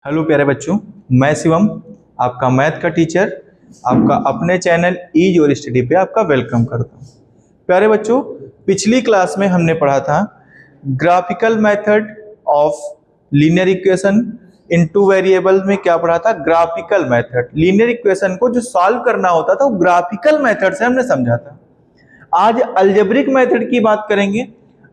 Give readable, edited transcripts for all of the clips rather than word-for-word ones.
Hello प्यारे बच्चों, मैं शिवम, आपका मैथ का टीचर, आपका अपने चैनल ईज और स्टडी पे आपका वेलकम करता हूँ। प्यारे बच्चों, पिछली क्लास में हमने पढ़ा था graphical method of linear equation in two variable में क्या पढ़ा था? Graphical method. लीनियर इक्वेशन को जो सॉल्व करना होता था वो ग्राफिकल मेथड से हमने समझा था। आज अलजेब्रिक मेथड की बात करेंगे।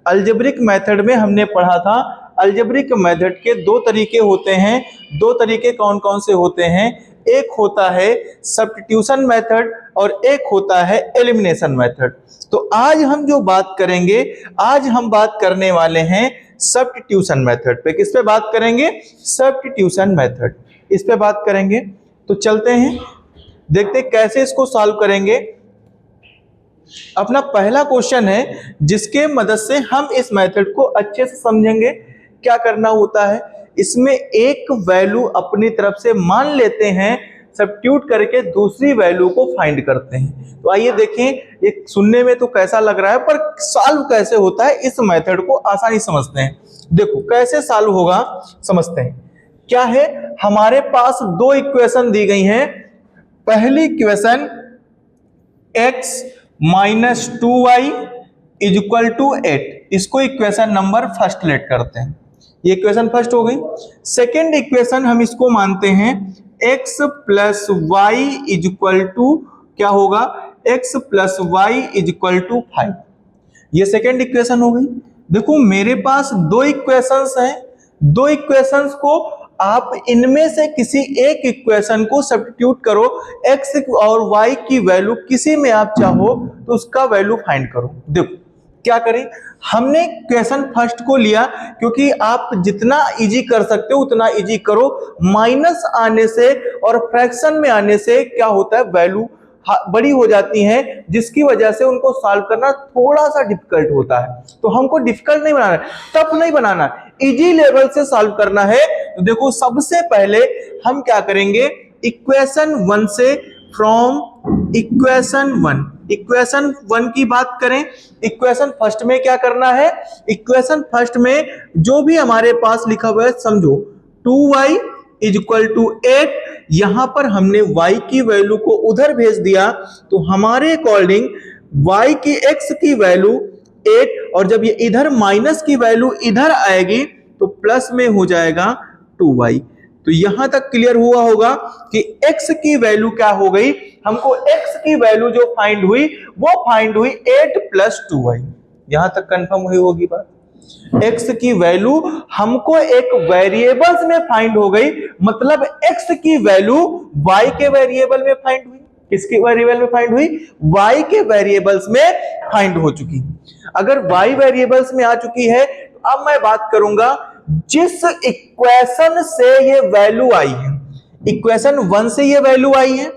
अलजेब्रिक मेथड में हमने पढ़ा था अलजेब्रिक मेथड के दो तरीके होते हैं। दो तरीके कौन कौन से होते हैं? एक होता है सब्स्टिट्यूशन मेथड और एक होता है एलिमिनेशन मेथड। तो आज हम जो बात करेंगे, आज हम बात करने वाले हैं सब्स्टिट्यूशन मेथड पे। किस पे बात करेंगे? सब्स्टिट्यूशन मेथड, इस पे बात करेंगे। तो चलते हैं, देखते कैसे इसको सॉल्व करेंगे। अपना पहला क्वेश्चन है जिसके मदद से हम इस मेथड को अच्छे से समझेंगे। क्या करना होता है, इसमें एक वैल्यू अपनी तरफ से मान लेते हैं, सब्स्टिट्यूट करके दूसरी वैल्यू को फाइंड करते हैं। तो आइए देखें, ये सुनने में तो कैसा लग रहा है, पर सॉल्व कैसे होता है इस मेथड को आसानी समझते हैं। देखो कैसे सॉल्व होगा, समझते हैं। क्या है, हमारे पास दो इक्वेशन दी गई हैं। पहली equation x minus 2y is equal to 8, इसको इक्वेशन नंबर फर्स्ट लेट करते हैं। ये इक्वेशन फर्स्ट हो गई। सेकेंड इक्वेशन हम इसको मानते हैं x plus Y is equal to क्या होगा? x plus Y is equal to 5। ये सेकेंड इक्वेशन हो गई। देखो मेरे पास दो इक्वेशंस हैं, दो इक्वेशंस को आप इनमें से किसी एक इक्वेशन को सब्स्टिट्यूट करो, x और y की वैल्यू किसी में आप चाहो तो उसका वैल्यू फाइंड करो। देखो क्या करें, हमने इक्वेशन फर्स्ट को लिया क्योंकि आप जितना इजी कर सकते हो उतना इजी करो। माइनस आने से और फ्रैक्शन में आने से क्या होता है, वैल्यू बड़ी हो जाती हैं, जिसकी वजह से उनको सॉल्व करना थोड़ा सा डिफिकल्ट होता है। तो हमको डिफिकल्ट नहीं बनाना, टफ नहीं बनाना, इजी लेवल से सॉल्व करना है। तो देखो सबसे पहले हम क्या करेंगे, इक्वेशन वन से, फ्रॉम इक्वेशन वन की बात करें। इक्वेशन फर्स्ट में क्या करना है, इक्वेशन फर्स्ट में जो भी हमारे पास लिखा हुआ है समझो 2y इज इक्वल टू 8। यहां पर हमने y की वैल्यू को उधर भेज दिया तो हमारे अकॉर्डिंग y की x की वैल्यू 8, और जब ये इधर माइनस की वैल्यू इधर आएगी तो प्लस में हो जाएगा 2y। तो यहां तक क्लियर हुआ होगा कि x की वैल्यू क्या हो गई, हमको x की वैल्यू जो फाइंड हुई वो फाइंड हुई 8 प्लस 2y। यहां तक कंफर्म हुई होगी बात। x की वैल्यू हमको एक वेरिएबल्स में फाइंड हो गई, मतलब x की वैल्यू y के वेरिएबल में फाइंड हुई। किसके वेरिएबल में फाइंड हुई? y के वेरिएबल्स में फाइंड हो चुकी। अगर y वेरिएबल्स में आ चुकी है तो अब मैं बात करूंगा जिस इक्वेशन से ये वैल्यू आई है, इक्वेशन वन से ये वैल्यू आई है,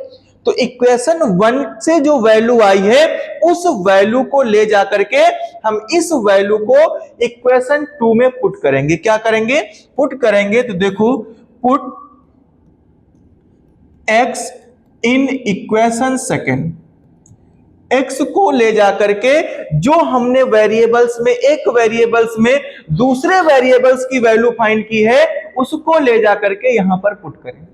तो इक्वेशन वन से जो वैल्यू आई है उस वैल्यू को ले जाकर के हम इस वैल्यू को इक्वेशन टू में पुट करेंगे। क्या करेंगे? पुट करेंगे। तो देखो, put x in equation second, x को ले जाकर के जो हमने वेरिएबल्स में, एक वेरिएबल्स में दूसरे वेरिएबल्स की वैल्यू फाइंड की है उसको ले जाकर के यहां पर पुट करें।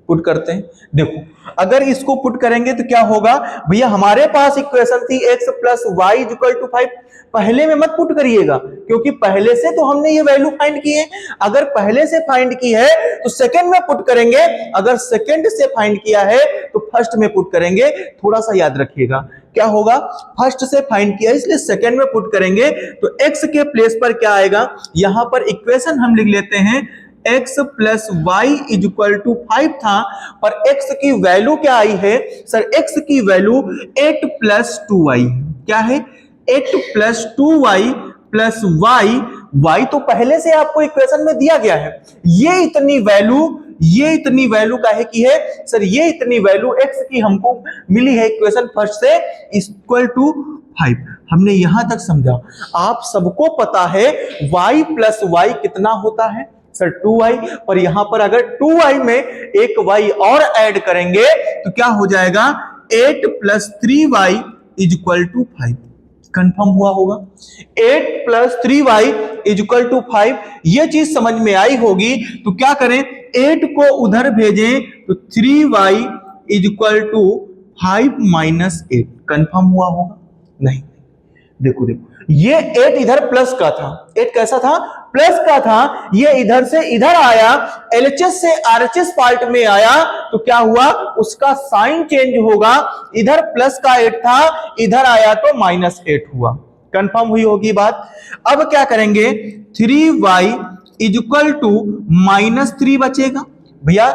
पुट करते हैं। देखो अगर इसको पुट करेंगे तो क्या होगा भैया, हमारे पास इक्वेशन थी x plus Y equal to 5। पहले में मत पुट करिएगा क्योंकि पहले से तो हमने ये वैल्यू फाइंड की है। अगर पहले से फाइंड की है तो सेकंड में पुट करेंगे, अगर सेकंड से फाइंड किया है तो फर्स्ट में पुट करेंगे। थोड़ा सा याद रखिएगा, क्या होगा, फर्स्ट से फाइंड किया इसलिए सेकंड में पुट करेंगे। तो x के प्लेस पर क्या आएगा, यहां पर इक्वेशन हम लिख लेते हैं x plus Y is equal to 5 था, पर x की वैल्यू क्या आई है सर? x की वैल्यू 8 प्लस 2y। क्या है? 8 प्लस 2y प्लस y तो पहले से आपको इक्वेशन में दिया गया है। ये इतनी वैल्यू काहे की है सर? ये इतनी वैल्यू x की हमको मिली है इक्वेशन फर्स्ट से, इक्वल टू 5। हमने यहां तक समझा। आप सबको पता है y प्लस y कितना होता है सर? 2y। पर यहां पर अगर 2y में एक y और ऐड करेंगे तो क्या हो जाएगा? 8 plus 3y is equal to 5। Confirm हुआ होगा। 8 plus 3y is equal to 5, ये चीज समझ में आई होगी। तो क्या करें, 8 को उधर भेजें तो 3y is equal to 5 minus 8। Confirm हुआ होगा? नहीं। देखो देखो ये 8 इधर प्लस का था, 8 कैसा था? प्लस का था। ये इधर से इधर आया, एलएचएस से आरएचएस पार्ट में आया तो क्या हुआ? उसका साइन चेंज होगा। इधर प्लस का 8 था, इधर आया तो माइनस 8 हुआ। कंफर्म हुई होगी बात। अब क्या करेंगे? 3y is equal to minus 3 बचेगा। भैया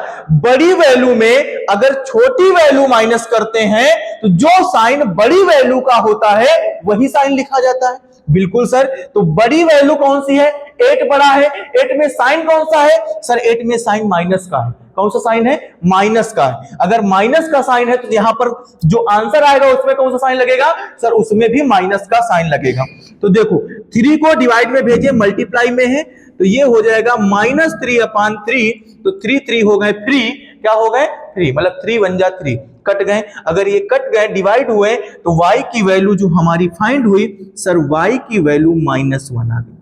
बड़ी वैल्यू में अगर छोटी वैल्यू माइनस करते हैं तो जो साइन बड़ी वैल्यू का होता है वही साइन लिखा जाता है। बिल्कुल सर। तो बड़ी वैल्यू कौन सी है? 8 बड़ा है। 8 में साइन कौन सा है? सर 8 में साइन माइनस का है। कौन सा साइन है? माइनस का है। अगर माइनस का साइन है तो यहां पर जो आंसर आएगा उसमें कौन सा साइन लगेगा? सर उसमें भी माइनस का साइन लगेगा। तो देखो 3 को डिवाइड में भेजिए, मल्टीप्लाई में है तो ये हो जाएगा -3/3। तो 3 हो गए फ्री। क्या हो गए? 3, मतलब 3 1 जा 3 कट गए। अगर ये कट गए, डिवाइड हुए तो y की वैल्यू जो हमारी फाइंड हुई सर, y की वैल्यू -1 आ गई।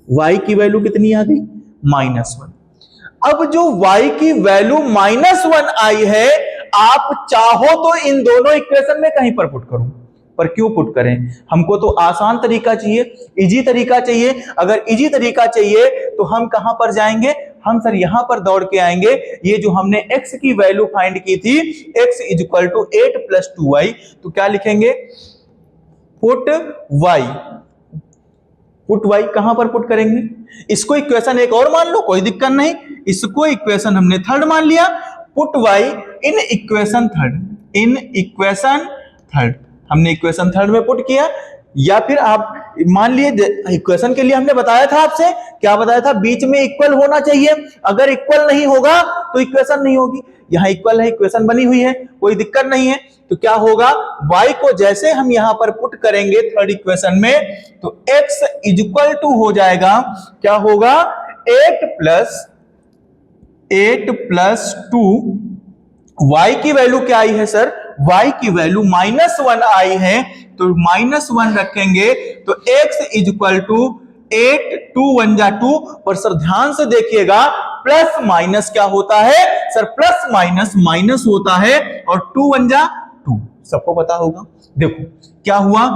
y की वैल्यू कितनी आ गई? -1। अब जो y की वैल्यू -1 आई है, आप चाहो तो इन दोनों इक्वेशन में कहीं पर पुट करो, पर क्यों पुट करें? हमको तो आसान तरीका चाहिए, इजी तरीका चाहिए। अगर इजी तरीका चाहिए तो हम कहां पर जाएंगे? हम सर यहां पर दौड़ के आएंगे। ये जो हमने x की वैल्यू फाइंड की थी, x is equal to 8 + 2y, तो क्या लिखेंगे? Put y। पुट y कहां पर पुट करेंगे? इसको इक्वेशन एक और मान लो, कोई दिक्कत नहीं। इसको इक्वेशन हमने थर्ड मान लिया। Put y in equation third, in equation third. हमने इक्वेशन थर्ड में पुट किया। या फिर आप मान लिए, इक्वेशन के लिए हमने बताया था आपसे, क्या बताया था? बीच में इक्वल होना चाहिए। अगर इक्वल नहीं होगा तो इक्वेशन नहीं होगी। यहां इक्वल है, इक्वेशन बनी हुई है, कोई दिक्कत नहीं है। तो क्या होगा? y को जैसे हम यहां पर पुट करेंगे थर्ड इक्वेशन में, तो x इज इक्वल टू हो जाएगा, क्या होगा? 8 + 2। y की वैल्यू क्या आई है सर? y की वैल्यू -1 आई है, तो -1 रखेंगे तो x इज इक्वल टू 8, 2 1 जा 2। पर सर ध्यान से देखिएगा, प्लस माइनस क्या होता है? सर प्लस माइनस माइनस होता है, और 2 1 जा 2 सबको पता होगा। देखो क्या हुआ?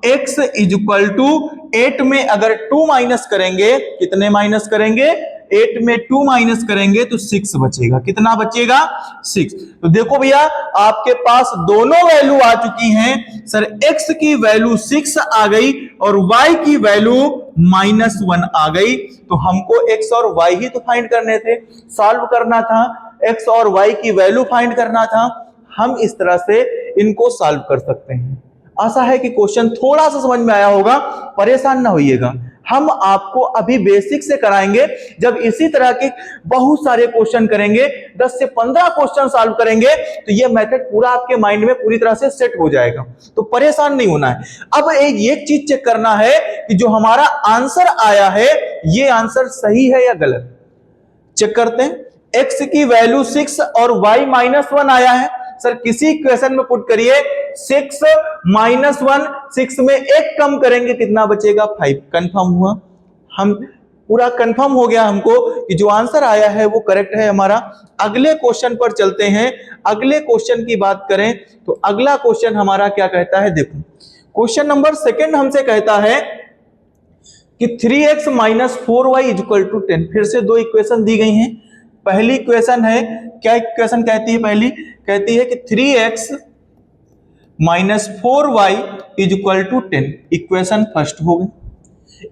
x इज इक्वल टू 8 में अगर 2 माइनस करेंगे, कितने माइनस करेंगे? 8 में 2 माइनस करेंगे तो 6 बचेगा। कितना बचेगा? 6। तो देखो भैया आपके पास दोनों वैल्यू आ चुकी हैं। सर x की वैल्यू 6 आ गई और y की वैल्यू -1 आ गई। तो हमको x और y ही तो फाइंड करने थे, सॉल्व करना था, x और y की वैल्यू फाइंड करना था। हम इस तरह से इनको सॉल्व कर सकते हैं। आशा है कि क्वेश्चन थोड़ा सा समझ में आया होगा, परेशान ना होइएगा। हम आपको अभी बेसिक से कराएंगे। जब इसी तरह के बहुत सारे क्वेश्चन करेंगे, 10 से 15 क्वेश्चन सॉल्व करेंगे, तो ये मेथड पूरा आपके माइंड में पूरी तरह से सेट हो जाएगा। तो परेशान नहीं होना है। अब एक चीज चेक करना है कि जो हमारा आंसर आया है, ये आंसर सही है या गलत। चेक करते हैं। x की वैल्यू 6 और y -1 आया है। सर किसी इक्वेशन में पुट करिए, 6 -1, 6 में 1 कम करेंगे कितना बचेगा? 5। कंफर्म हुआ? हम पूरा कंफर्म हो गया हमको कि जो आंसर आया है वो करेक्ट है हमारा। अगले क्वेश्चन पर चलते हैं। अगले क्वेश्चन की बात करें तो अगला क्वेश्चन हमारा क्या कहता है? देखो क्वेश्चन नंबर 2 हमसे कहता है कि 3x - 4y = 10। फिर से दो इक्वेशन दी गई हैं। पहली इक्वेशन है, क्या इक्वेशन कहती है? पहली कहती है कि 3x - 4y = 10। इक्वेशन फर्स्ट हो गई।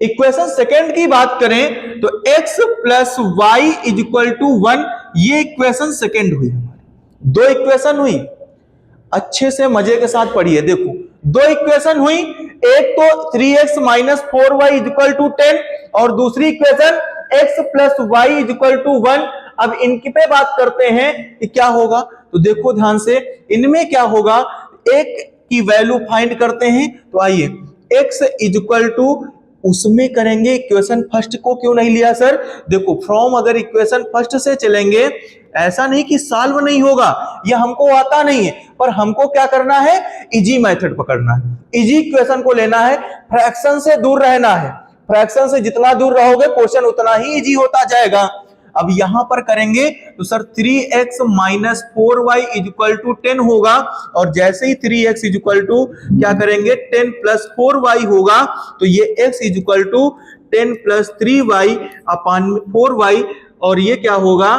इक्वेशन सेकंड की बात करें तो x + y = 1। ये इक्वेशन सेकंड हुई हमारी। दो इक्वेशन हुई, अच्छे से मजे के साथ पढ़िए। देखो दो इक्वेशन हुई, एक तो 3x - 4y = 10 और दूसरी इक्वेशन x + y = 1। अब इनकी पे बात करते हैं कि क्या होगा। तो देखो ध्यान से, इनमें क्या होगा? एक की वैल्यू फाइंड करते हैं। तो आइए x = उसमें करेंगे। इक्वेशन फर्स्ट को क्यों नहीं लिया सर? देखो फ्रॉम अगर इक्वेशन फर्स्ट से चलेंगे, ऐसा नहीं कि सॉल्व नहीं होगा, यह हमको आता नहीं है, पर हमको क्या करना है? इजी मेथड पकड़ना है, इजी इक्वेशन को लेना है, फ्रैक्शन से दूर रहना है। फ्रैक्शन से जितना दूर रहोगे क्वेश्चन उतना ही इजी होता जाएगा। अब यहां पर करेंगे तो sir 3x minus 4y is equal to 10 होगा, और जैसे ही 3x इज इक्वल टू क्या करेंगे 10 प्लस 4y होगा, तो ये x is equal to 10 plus 3y upon 4y, और ये क्या होगा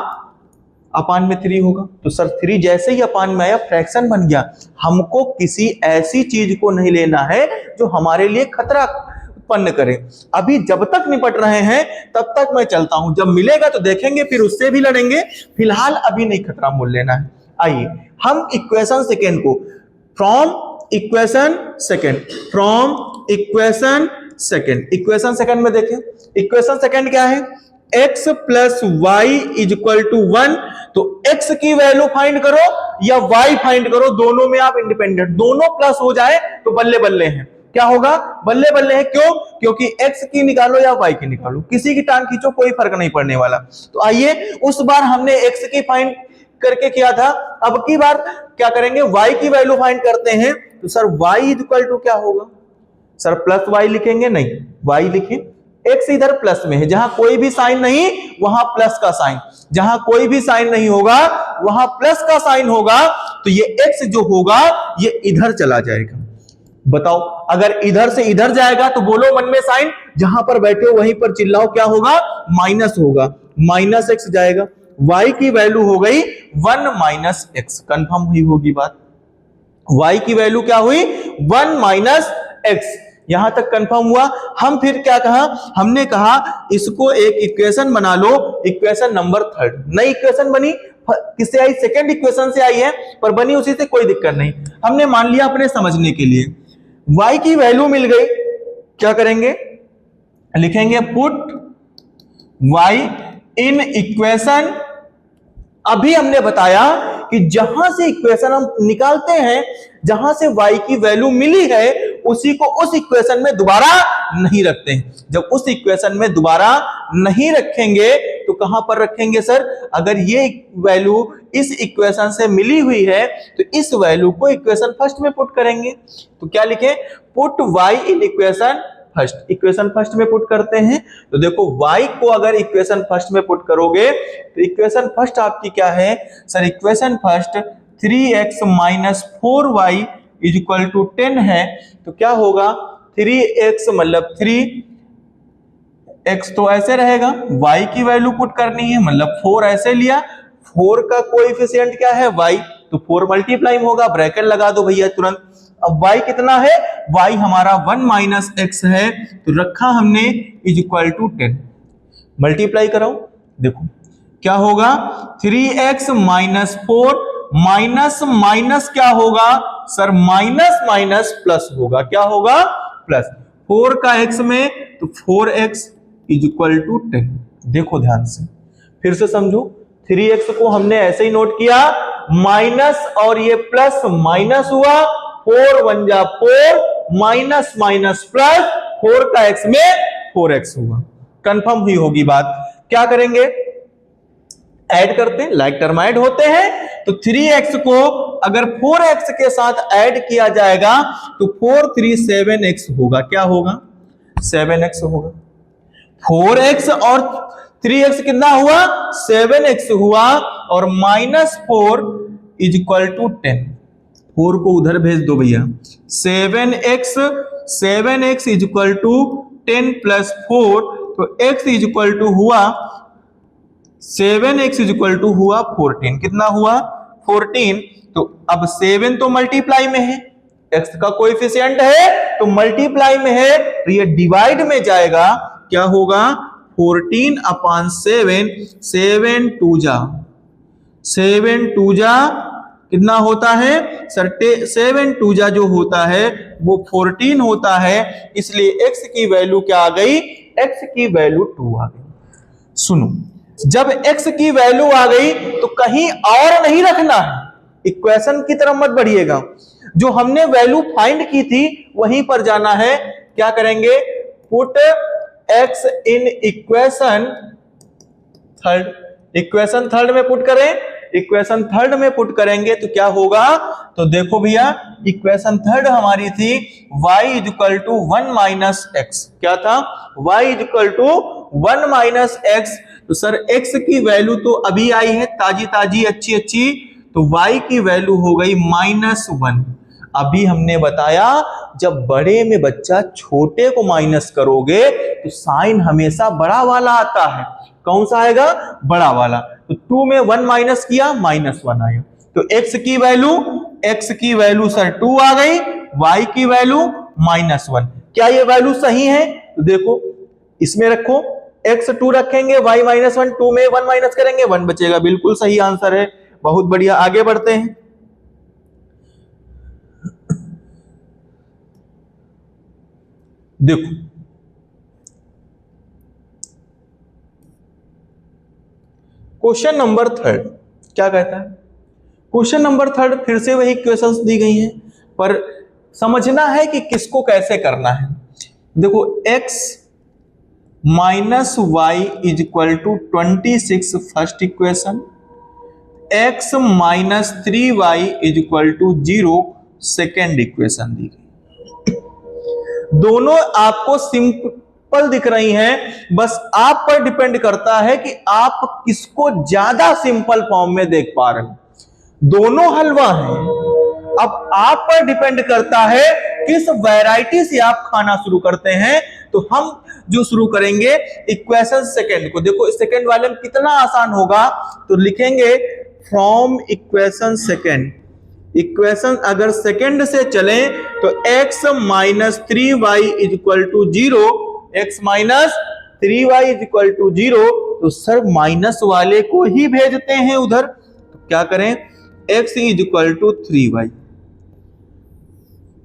अपान में 3 होगा। तो सर 3 जैसे ही अपान में आया फ्रैक्शन बन गया। हमको किसी ऐसी चीज को नहीं लेना है जो हमारे लिए खतरा उत्पन्न करे। अभी जब तक निपट रहे हैं तब तक मैं चलता हूं, जब मिलेगा तो देखेंगे, फिर उससे भी लड़ेंगे। फिलहाल अभी नहीं खतरा मोल लेना है। आइए हम इक्वेशन सेकेंड को फ्रॉम इक्वेशन इक्वेशन सेकेंड में देखें। इक्वेशन सेकेंड क्या है, x plus Y is equal to 1। तो x की वैल्यू फाइंड करो या y फाइंड करो, दोनों में आप इंडिपेंडेंट, दोनों प्लस हो जाए तो बल्ले बल्ले हैं। क्या होगा, बल्ले बल्ले है। क्यों, क्योंकि x की निकालो या y की निकालो, किसी की टांग खींचो, कोई फर्क नहीं पड़ने वाला। तो आइए, उस बार हमने x की फाइंड करके किया था, अब की बार क्या करेंगे, y की वैल्यू फाइंड करते हैं। तो sir y is equal to क्या होगा, सर प्लस y लिखेंगे, नहीं y लिखें। x इधर प्लस में है, जहां कोई भी साइन नहीं वहां प्लस का साइन, जहां कोई भी साइन नहीं होगा वहां प्लस का साइन होगा। तो ये x जो होगा ये इधर चला जाएगा। बताओ, अगर इधर से इधर जाएगा तो बोलो मन में साइन, जहां पर बैठे हो वहीं पर चिल्लाओ, क्या होगा, माइनस होगा, माइनस x जाएगा। y की वैल्यू हो गई 1 माइनस x, कंफर्म हुई होगी बात। y की वैल्यू क्या हुई, 1 माइनस x, यहां तक कंफर्म हुआ। हम फिर क्या कहा, हमने कहा इसको एक इक्वेशन बना लो, इक्वेशन नंबर 3। नई इक्वेशन बनी, किससे आई, सेकंड इक्वेशन से आई है, पर बनी उसी से, कोई दिक्कत नहीं। हमने मान लिया अपने समझने के लिए। y की वैल्यू मिल गई, क्या करेंगे, लिखेंगे पुट y इन इक्वेशन। अभी हमने बताया कि जहां से इक्वेशन हम निकालते हैं, जहां से y की वैल्यू मिली है, उसी को उस इक्वेशन में दोबारा नहीं रखते हैं। जब उस इक्वेशन में दोबारा नहीं रखेंगे तो कहां पर रखेंगे सर, अगर ये वैल्यू इस इक्वेशन से मिली हुई है तो इस वैल्यू को इक्वेशन फर्स्ट में पुट करेंगे। तो क्या लिखें, put y in equation first, equation first में पुट करते हैं। तो देखो y को अगर इक्वेशन फर्स्ट में पुट करोगे तो इक्वेशन फर्स्ट आपकी क्या है sir, equation first 3x minus 4y is equal to 10 है। तो क्या होगा, 3x मतलब 3x तो ऐसे रहेगा, y की वैल्यू पुट करनी है मतलब 4 ऐसे लिया, 4 का कोएफिशिएंट क्या है y, तो 4 मल्टीप्लाई होगा, ब्रैकेट लगा दो भैया तुरंत। अब y कितना है, y हमारा 1 माइनस x है, तो रखा हमने इज इक्वल टू 10, मल्टीप्लाई कराओ, देखो क्या होगा, 3x माइनस 4 माइनस माइनस क्या होगा सर, माइनस माइनस प्लस होगा, क्या होगा प्लस, 4 का x में तो 4x इज इक्वल टू 10। देखो ध्यान से, फिर से समझो, 3x को हमने ऐसे ही नोट किया, माइनस और ये प्लस माइनस हुआ, 4 1 जा 4 माइनस माइनस प्लस, 4 का x में 4x हुआ। कंफर्म हुई होगी बात। क्या करेंगे, ऐड करते हैं, लाइक टर्म ऐड होते हैं। तो 3x को अगर 4x के साथ ऐड किया जाएगा तो 4 3 7x होगा, क्या होगा 7x होगा। 4x और 3x कितना हुआ, 7x हुआ, और माइनस 4 इज इक्वल टू 10, 4 को उधर भेज दो भैया, 7x is equal to 10 plus 4, तो x इज इक्वल टू हुआ 7x इज इक्वल टू हुआ 14, कितना हुआ 14। तो अब 7 तो मल्टीप्लाई में है, x का कोएफिशिएंट है तो मल्टीप्लाई में है, तो ये डिवाइड में जाएगा, क्या होगा 14 अपान 7, 7 2 जा कितना होता है सर, 7 2 जा जो होता है वो 14 होता है, इसलिए x की वैल्यू क्या आ गई, x की वैल्यू 2 आ गई। सुनो, जब x की वैल्यू आ गई तो कहीं और नहीं रखना है, इक्वेशन की तरफ मत बढ़िएगा, जो हमने वैल्यू फाइंड की थी वहीं पर जाना है। क्या करेंगे, put x in equation third, equation third में पुट करें, इक्वेशन थर्ड में पुट करेंगे तो क्या होगा, तो देखो भैया इक्वेशन थर्ड हमारी थी y is equal to 1 minus x, क्या था y is equal to 1 minus x. तो सर x की वैल्यू तो अभी आई है ताजी ताजी अच्छी अच्छी, तो y की वैल्यू हो गई -1। अभी हमने बताया जब बड़े में बच्चा छोटे को माइनस करोगे तो साइन हमेशा बड़ा वाला आता है। कौन सा आएगा? बड़ा वाला। तो 2 में 1 माइनस किया, -1 आया। तो x की वैल्यू सर 2 आ गई, y की वैल्यू -1। क्या ये वैल्यू सही है? तो देखो इसमें रखो, x 2 रखेंगे, y -1, 2 में 1 माइनस करेंगे 1 बचेगा। बिल्कुल सही आंसर है। बहुत बढ़िया, आगे बढ़ते हैं। देखो क्वेश्चन नंबर 3 क्या कहता है? क्वेश्चन नंबर 3 फिर से वही क्वेश्चंस दी गई हैं, पर समझना है कि किसको कैसे करना है। देखो x minus Y is equal to 26 first equation, x minus 3y is equal to 0 second equation दी गई। दोनों आपको सिंपल दिख रही हैं, बस आप पर डिपेंड करता है कि आप किसको ज्यादा सिंपल फॉर्म में देख पा रहे हो। दोनों हलवा हैं, अब आप पर डिपेंड करता है किस वैरायटी से आप खाना शुरू करते हैं। तो हम जो शुरू करेंगे इक्वेशन सेकंड को, देखो सेकंड वाले में कितना आसान होगा, तो लिखेंगे फ्रॉम इक्वेशन सेकंड। इक्वेशन अगर सेकंड से चले तो x minus 3y is equal to 0, x minus 3y is equal to 0, तो सर माइनस वाले को ही भेजते हैं उधर। तो क्या करें? x is equal to 3y।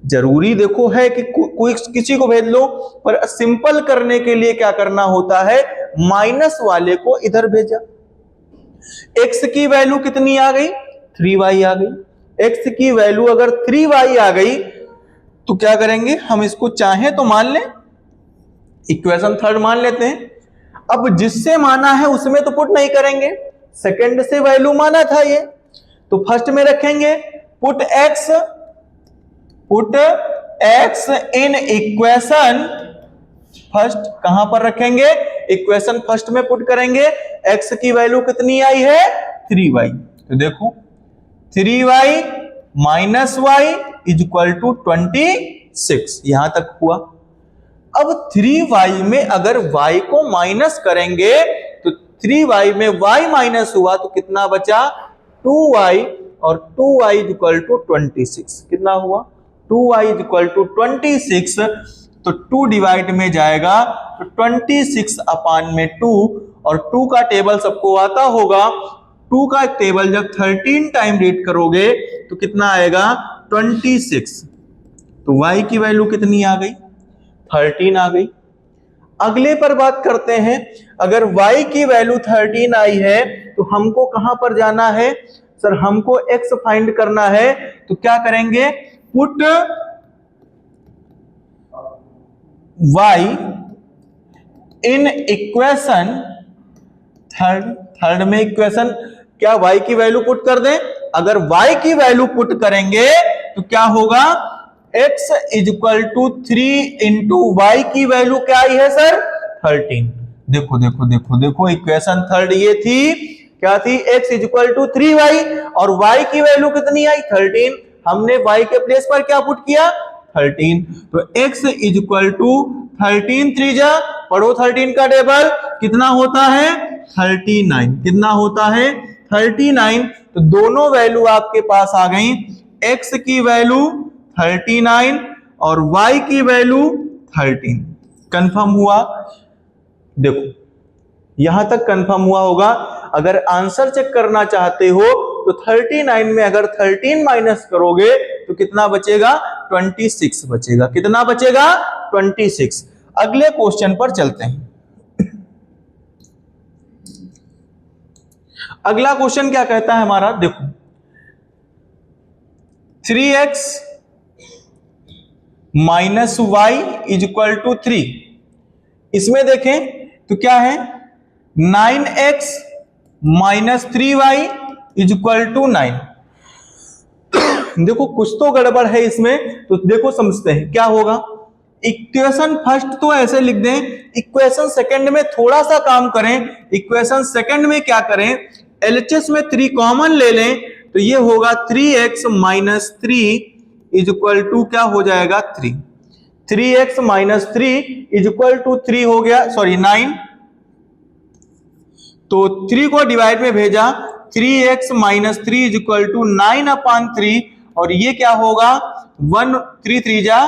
जरूरी देखो है कि कोई किसी को भेज लो, पर सिंपल करने के लिए क्या करना होता है? माइनस वाले को इधर भेजा। x की वैल्यू कितनी आ गई? 3y आ गई। x की वैल्यू अगर 3y आ गई तो क्या करेंगे? हम इसको चाहे तो मान लें, इक्वेशन थर्ड मान लेते हैं। अब जिससे माना है उसमें तो पुट नहीं करेंगे, सेकंड से वैल्यू माना था ये, तो फर्स्ट में रखेंगे put x in equation first. कहां पर रखेंगे? इक्वेशन फर्स्ट में पुट करेंगे। x की वैल्यू कितनी आई है? 3y। तो देखो 3y minus Y is equal to 26, यहां तक हुआ। अब 3y में अगर y को माइनस करेंगे तो 3y में y माइनस हुआ तो कितना बचा? 2y, और 2y इज इक्वल टू 26। कितना हुआ? 2y is equal to 26। तो 2 डिवाइड में जाएगा तो 26 अपान में 2, और 2 का टेबल सबको आता होगा। 2 का टेबल जब 13 टाइम रीड करोगे तो कितना आएगा? 26। तो y की वैल्यू कितनी आ गई? 13 आ गई। अगले पर बात करते हैं। अगर y की वैल्यू 13 आई है तो हमको कहां पर जाना है? सर हमको x फाइंड करना है, तो क्या करेंगे? Put y in equation third में इक्वेशन, क्या y की वैल्यू पुट कर दें? अगर y की वैल्यू पुट करेंगे तो क्या होगा? x is equal to 3 into y की वैल्यू क्या आई है सर? 13। देखो देखो देखो देखो, इक्वेशन थर्ड ये थी, क्या थी? x is equal to 3y, और y की वैल्यू कितनी आई? 13। हमने y के प्लेस पर क्या पुट किया? 13। तो x इज इक्वल टू 13 3 पढ़ो 13 का टेबल कितना होता है? 39। कितना होता है? 39। तो दोनों वैल्यू आपके पास आ गई, x की वैल्यू 39 और y की वैल्यू 13। कंफर्म हुआ? देखो यहां तक कंफर्म हुआ होगा। अगर आंसर चेक करना चाहते हो तो 39 में अगर 13 माइनस करोगे तो कितना बचेगा? 26 बचेगा। कितना बचेगा? 26। अगले क्वेश्चन पर चलते हैं। अगला क्वेश्चन क्या कहता है हमारा? देखो 3x minus Y is equal to 3। इसमें देखें तो क्या है? 9x minus 3y is equal to 9। देखो कुछ तो गड़बड़ है इसमें, तो देखो समझते हैं क्या होगा। इक्वेशन फर्स्ट तो ऐसे लिख दें, इक्वेशन सेकंड में थोड़ा सा काम करें। इक्वेशन सेकंड में क्या करें, एलएचएस में 3 कॉमन ले लें, तो ये होगा 3x minus 3 is equal to क्या हो जाएगा 3। 3x minus 3 is equal to 3 हो गया, सॉरी 9। तो 3 को डिवाइड में भेजा, 3x minus 3 is equal to 9/3, और ये क्या होगा 1 3 3 जा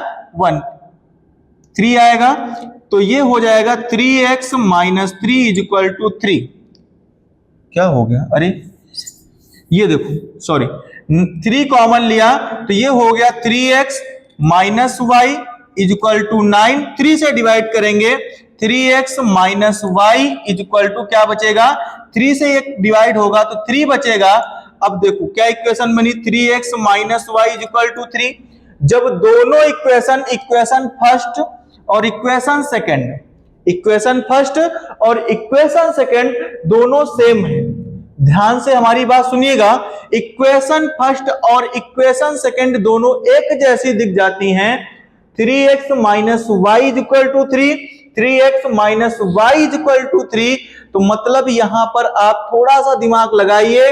1 3 आएगा, तो ये हो जाएगा 3x minus 3 is equal to 3। क्या हो गया, अरे ये देखो सॉरी 3 कॉमन लिया, तो ये हो गया 3x minus Y is equal to 9। 3 से डिवाइड करेंगे, 3x minus Y is equal to क्या बचेगा, 3 से एक डिवाइड होगा तो 3 बचेगा। अब देखो क्या इक्वेशन बनी, 3x minus Y is equal to 3। जब दोनों इक्वेशन फर्स्ट और इक्वेशन सेकंड, इक्वेशन फर्स्ट और इक्वेशन सेकंड दोनों सेम है, ध्यान से हमारी बात सुनिएगा, इक्वेशन फर्स्ट और इक्वेशन सेकंड दोनों एक जैसी दिख जाती हैं। 3x minus Y is equal to 3, 3x minus Y is equal to 3, तो मतलब यहां पर आप थोड़ा सा दिमाग लगाइए,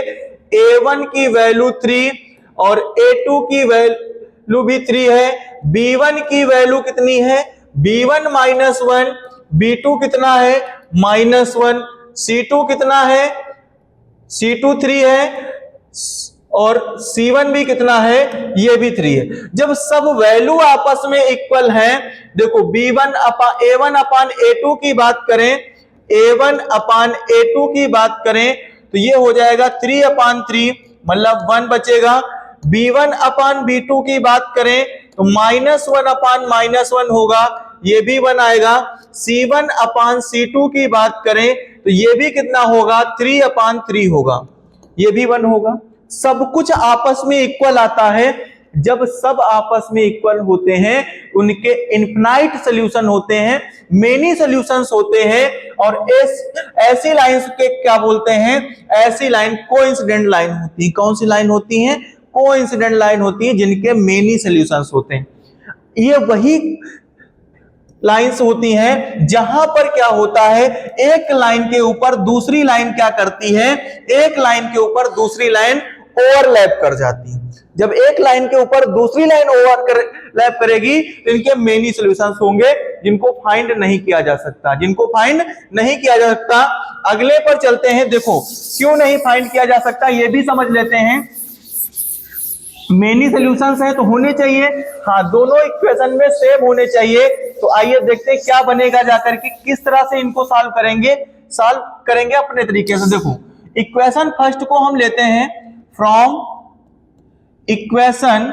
a1 की वैल्यू 3 और a2 की वैल्यू भी 3 है, b1 की वैल्यू कितनी है, b1 माइनस 1, b2 कितना है -1, c2 कितना है, c2 3 है, और c1 भी कितना है, ये भी 3 है। जब सब वैल्यू आपस में इक्वल हैं, देखो a1 अपान a2 की बात करें, a1 अपान a2 की बात करें, तो ये हो जाएगा 3/3, मतलब 1 बचेगा। b1 अपान b2 की बात करें तो -1 अपान -1 होगा, ये भी 1 आएगा। c1 अपान c2 की बात करें तो ये भी कितना होगा, 3/3 होगा, ये भी 1 होगा। सब कुछ आपस में इक्वल आता है। जब सब आपस में इक्वल होते हैं उनके इनफिनाइट सॉल्यूशन होते हैं, मेनी सॉल्यूशंस होते हैं, और ऐसी लाइंस के क्या बोलते हैं, ऐसी लाइन कोइंसिडेंट लाइन होती है। कौन सी लाइन होती है, कोइंसिडेंट लाइन होती है, जिनके मेनी सॉल्यूशंस होते हैं। ये वही लाइंस होती हैं जहां पर क्या होता है, एक लाइन के ऊपर दूसरी लाइन क्या करती है, एक लाइन के ऊपर दूसरी लाइन ओवरलैप कर जाती है। जब एक लाइन के ऊपर दूसरी लाइन ओवरलैप करेगी तो इनके मेनी सॉल्यूशंस होंगे, जिनको फाइंड नहीं किया जा सकता, जिनको फाइंड नहीं किया जा सकता। अगले पर चलते हैं, देखो क्यों नहीं फाइंड किया जा सकता ये भी समझ लेते हैं। मेनी सॉल्यूशंस है तो होने चाहिए, हाँ दोनों इक्वेशन में सेम होने चाहिए। तो आइए देखते हैं क्या बनेगा जाकर के, किस तरह से इनको सॉल्व करेंगे अपने तरीके से। देखो इक्वेशन फर्स्ट को हम लेते हैं from equation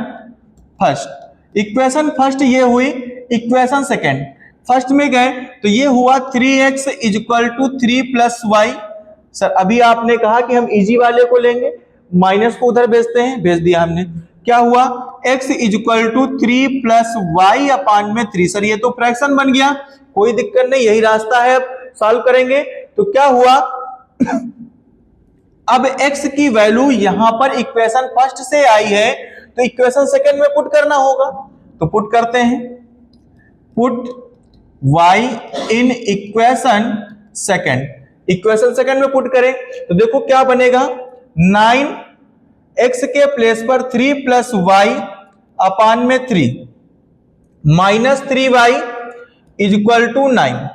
first. Equation first ये हुई, इक्वेशन सेकंड फर्स्ट में गए तो ये हुआ 3x is equal to 3 plus y. Sir अभी आपने कहा कि हम इजी वाले को लेंगे, माइनस को उधर भेजते हैं, भेज दिया हमने। क्या हुआ, x is equal to 3 plus Y upon में 3। सर ये तो फ्रैक्शन बन गया, कोई दिक्कत नहीं, यही रास्ता है, अब सॉल्व करेंगे। तो क्या हुआ अब x की वैल्यू यहां पर इक्वेशन फर्स्ट से आई है तो इक्वेशन सेकंड में पुट करना होगा, तो पुट करते हैं। Put y in equation second, equation second में पुट करें तो देखो क्या बनेगा, 9x के प्लेस पर 3 प्लस वाई अपान में 3 minus 3y is equal to 9।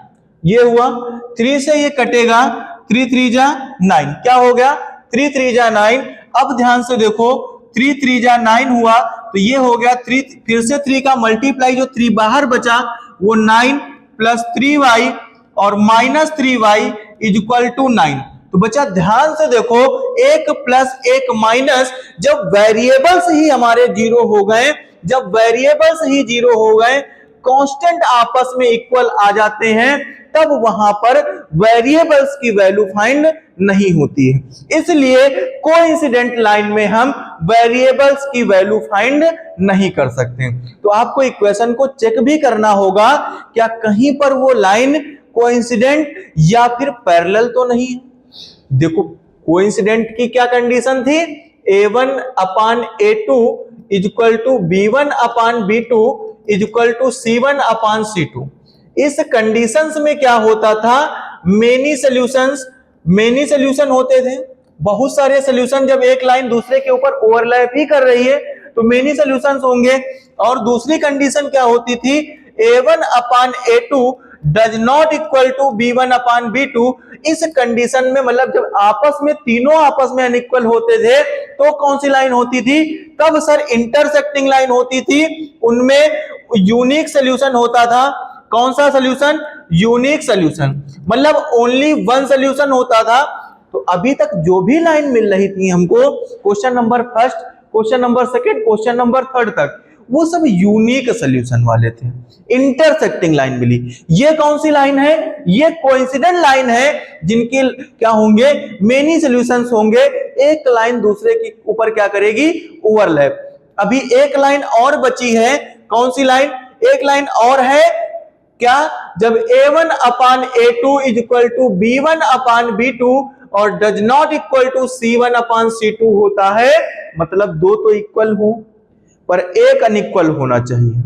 ये हुआ, 3 से ये कटेगा, 3 3 जा 9, क्या हो गया 3 3 जा 9। अब ध्यान से देखो 3 3 जा 9 हुआ तो ये हो गया 3, फिर से 3 का मल्टीप्लाई, जो 3 बाहर बचा वो 9 प्लस 3y और minus 3y is equal to 9। तो बच्चा ध्यान से देखो, एक प्लस एक माइनस, जब वेरिएबल्स ही हमारे जीरो हो गए, जब वेरिएबल्स ही जीरो हो गए, कांस्टेंट आपस में इक्वल आ जाते हैं, तब वहां पर वेरिएबल्स की वैल्यू फाइंड नहीं होती है। इसलिए कोइंसिडेंट लाइन में हम वेरिएबल्स की वैल्यू फाइंड नहीं कर सकते। तो आपको इक्वेशन को चेक भी करना होगा, क्या कहीं पर वो लाइन कोइंसिडेंट या फिर पैरेलल तो नहीं है। देखो कोइंसिडेंट की क्या कंडीशन थी, a1 upon a2 is equal to b1 upon b2 is equal to C1 upon C2। इस कंडीशंस में क्या होता था, मेनी सॉल्यूशन होते थे, बहुत सारे सॉल्यूशन। जब एक लाइन दूसरे के ऊपर ओवरलैप ही कर रही है तो मेनी सॉल्यूशंस होंगे। और दूसरी कंडीशन क्या होती थी, A1 upon A2 does not equal to B1 upon B2। इस कंडीशन में मतलब जब आपस में तीनों आपस में अनइक्वल होते थे तो कौन सी लाइन होती थी, तब सर इंटरसेक्टिंग लाइन होती थी, उनमें यूनिक सॉल्यूशन होता था। कौन सा सॉल्यूशन, यूनिक सॉल्यूशन, मतलब ओनली वन सॉल्यूशन होता था। तो अभी तक जो भी लाइन मिल रही थी हमको, question number first, question number second, question number third तक, वो सब यूनिक सॉल्यूशन वाले थे, इंटरसेक्टिंग लाइन मिली। ये कौन सी लाइन है, ये कोइंसिडेंट लाइन है, जिनके क्या होंगे, मेनी सॉल्यूशंस होंगे, एक लाइन दूसरे के ऊपर क्या करेगी, ओवरलैप। अभी एक लाइन और बची है, कौन सी लाइन, एक लाइन और है क्या, जब A1 upon A2 is equal to B1 upon B2 और does not equal to C1 upon C2 होता है, मतलब दो तो इक्वल हो पर एक अनइक्वल होना चाहिए।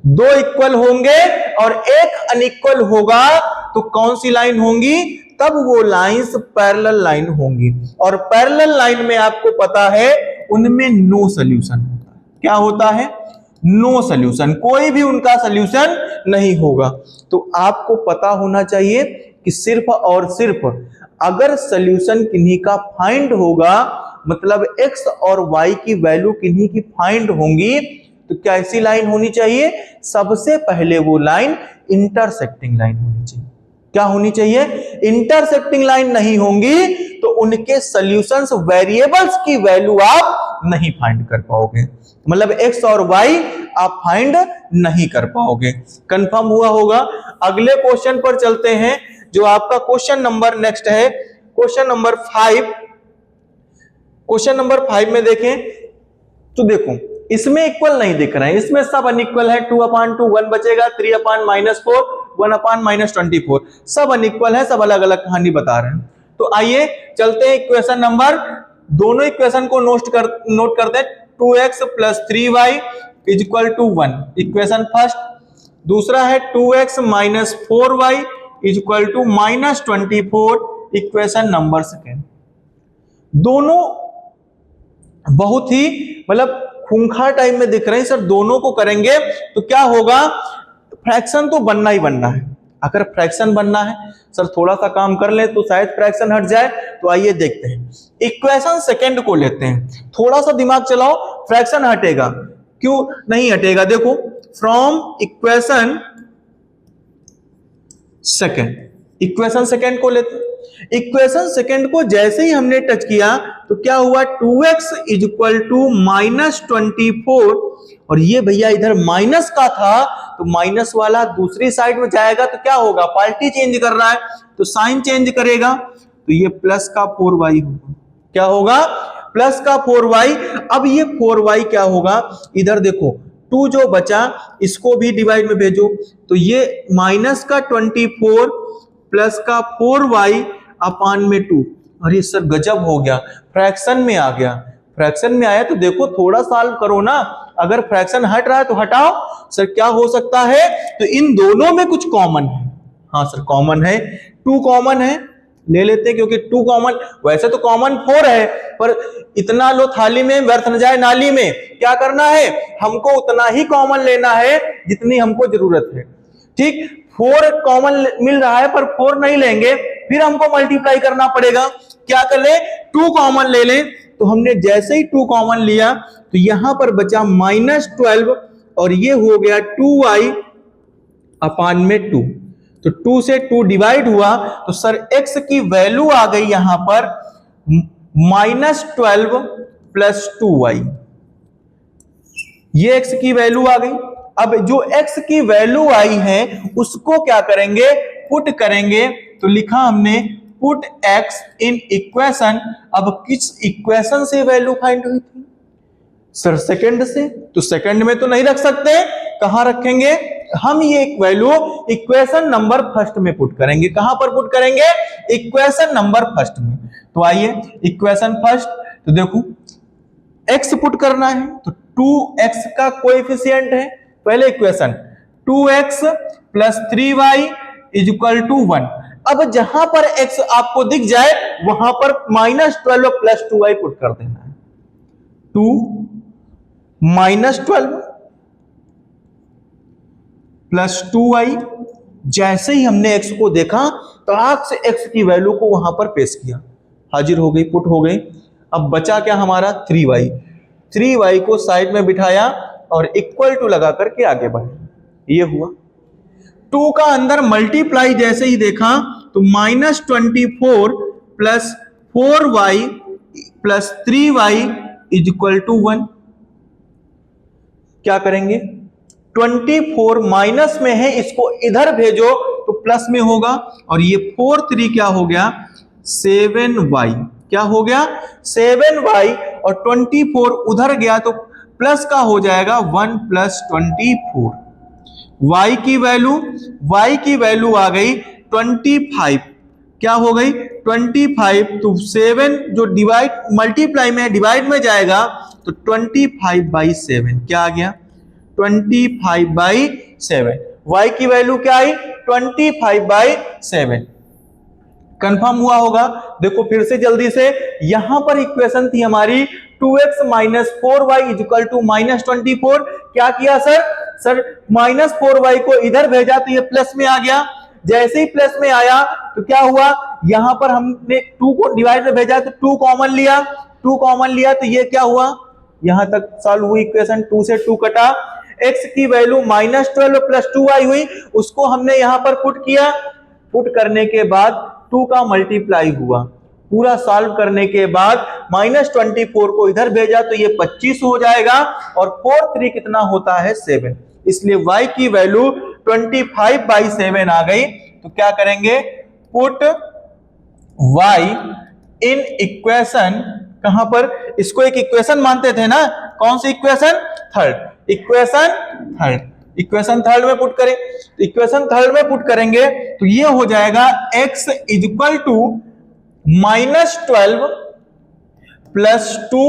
दो इक्वल होंगे और एक अनइक्वल होगा तो कौन सी लाइन होंगी, तब वो लाइंस पैरेलल लाइन होंगी। और पैरेलल लाइन में आपको पता है उनमें नो सॉल्यूशन होता है। क्या होता है, नो सॉल्यूशन, कोई भी उनका सॉल्यूशन नहीं होगा। तो आपको पता होना चाहिए कि सिर्फ और सिर्फ अगर सॉल्यूशन किन्हीं का फाइंड होगा, मतलब x और y की वैल्यू किन्हीं की फाइंड होंगी, तो कैसी लाइन होनी चाहिए, सबसे पहले वो लाइन इंटरसेक्टिंग लाइन होनी चाहिए। क्या होनी चाहिए, इंटरसेक्टिंग लाइन नहीं होंगी तो उनके सॉल्यूशंस वेरिएबल्स की वैल्यू आप नहीं फाइंड कर पाओगे, मतलब x और y आप फाइंड नहीं कर पाओगे। कंफर्म हुआ होगा। अगले क्वेश्चन पर चलते हैं, जो आपका क्वेश्चन नंबर नेक्स्ट है, क्वेश्चन नंबर 5। क्वेश्चन नंबर 5 में देखें तो देखो इसमें इक्वल नहीं दिख रहे हैं, इसमें सब अनइक्वल है। 2 अपान 2 1 बचेगा, 3 अपान -4 1 अपान -24, सब अनइक्वल है, सब अलग अलग कहानी बता रहे हैं। तो आइए चलते हैं इक्वेशन नंबर, दोनों इक्वेशन को नोट करते हैं। 2x plus 3y is equal to 1, equation first. दूसरा है 2x minus 4y is equal to -24, equation number second. दोनों बहुत ही मतलब खूंखार टाइप में दिख रहे हैं सर, दोनों को करेंगे तो क्या होगा, फ्रैक्शन तो बनना ही बनना है। अगर फ्रैक्शन बनना है सर, थोड़ा सा काम कर ले तो शायद फ्रैक्शन हट जाए। तो आइए देखते हैं, इक्वेशन सेकंड को लेते हैं, थोड़ा सा दिमाग चलाओ, फ्रैक्शन हटेगा, क्यों नहीं हटेगा, देखो from equation second, equation second को लेते हैं। इक्वेशन सेकंड को जैसे ही हमने टच किया तो क्या हुआ, 2x इज इक्वल टू -24, और ये भैया इधर माइनस का था तो माइनस वाला दूसरी साइड में जाएगा तो क्या होगा, पार्टी चेंज कर रहा है तो साइन चेंज करेगा, तो ये प्लस का 4y होगा। क्या होगा, प्लस का 4y। अब ये 4y क्या होगा, इधर देखो 2 जो बचा इसको भी डिवाइड में भेजो, तो ये माइनस का 24 प्लस का 4y अपान में 2। अरे सर गजब हो गया, फ्रैक्शन में आ गया। फ्रैक्शन में आया तो देखो थोड़ा सॉल्व करो ना, अगर फ्रैक्शन हट रहा है तो हटाओ। सर क्या हो सकता है, तो इन दोनों में कुछ कॉमन है। हाँ सर कॉमन है, 2 कॉमन है, ले लेते हैं क्योंकि 2 कॉमन, वैसे तो कॉमन 4 है, पर इतना लो थाली में व्यर्थ न जाए नाली में। क्या करना है, हमको उतना ही कॉमन लेना है जितनी हमको जरूरत है। ठीक, 4 कॉमन मिल रहा है पर 4 नहीं लेंगे, फिर हमको मल्टीप्लाई करना पड़ेगा। क्या कर ले, 2 कॉमन ले लें। तो हमने जैसे ही 2 कॉमन लिया तो यहां पर बचा -12 और ये हो गया 2y अपान में 2। तो 2 से 2 डिवाइड हुआ तो सर x की वैल्यू आ गई यहां पर -12 प्लस 2y, ये x की वैल्यू आ गई। अब जो x की वैल्यू आई है उसको क्या करेंगे, पुट करेंगे। तो लिखा हमने पुट x इन इक्वेशन। अब किस इक्वेशन से वैल्यू फाइंड हुई थी सर, सेकंड से, तो सेकंड में तो नहीं रख सकते, कहां रखेंगे हम, ये वैल्यू इक्वेशन नंबर फर्स्ट में पुट करेंगे। कहां पर पुट करेंगे, इक्वेशन नंबर फर्स्ट में। तो आइए इक्वेशन फर्स्ट, तो देखो x पुट करना है तो 2x का कोएफिशिएंट है पहले equation 2x plus 3y is equal to 1। अब जहां पर x आपको दिख जाए वहां पर -12 प्लस 2y पुट कर देना है। 2 -12 प्लस 2y। जैसे ही हमने x को देखा तड़ाक से x की वैल्यू को वहां पर पेश किया, हाजिर हो गई, पुट हो गई। अब बचा क्या हमारा 3y। 3y को साइड में बिठाया और इक्वल टू लगा करके आगे बढ़े। ये हुआ 2 का अंदर मल्टीप्लाई जैसे ही देखा तो -24 plus 4y plus 3y is equal to 1। क्या करेंगे, 24 माइनस में है, इसको इधर भेजो तो प्लस में होगा, और ये 4 3 क्या हो गया 7y। क्या हो गया 7y, और 24 उधर गया तो प्लस का हो जाएगा 1 प्लस 24। y की वैल्यू आ गई 25। क्या हो गई 25, तो 7 जो डिवाइड मल्टीप्लाई में डिवाइड में जाएगा तो 25/7 क्या आ गया 25/7। y की वैल्यू क्या आई 25/7। कंफर्म हुआ होगा। देखो फिर से जल्दी से, यहां पर इक्वेशन थी हमारी 2x minus 4y is equal to -24। क्या किया सर -4y को इधर भेजा तो ये प्लस में आ गया। जैसे ही प्लस में आया तो क्या हुआ, यहां पर हमने 2 को डिवाइड में भेजा तो 2 कॉमन लिया तो ये क्या हुआ, यहां तक सॉल्व हुई इक्वेशन। 2 से 2 कटा, x की वैल्यू -12 प्लस 2y हुई, उसको हमने यहां पर पुट किया। पुट करने के बाद 2 का मल्टीप्लाई हुआ, पूरा सॉल्व करने के बाद -24 को इधर भेजा तो ये 25 हो जाएगा, और 4 3 कितना होता है 7। इसलिए y की वैल्यू 25/7 आ गई। तो क्या करेंगे, पुट y इन इक्वेशन, कहां पर, इसको एक इक्वेशन मानते थे ना, कौन सी इक्वेशन, थर्ड इक्वेशन थर्ड में पुट करें। तो इक्वेशन थर्ड में पुट करेंगे तो ये हो जाएगा x is equal to -12 plus 2,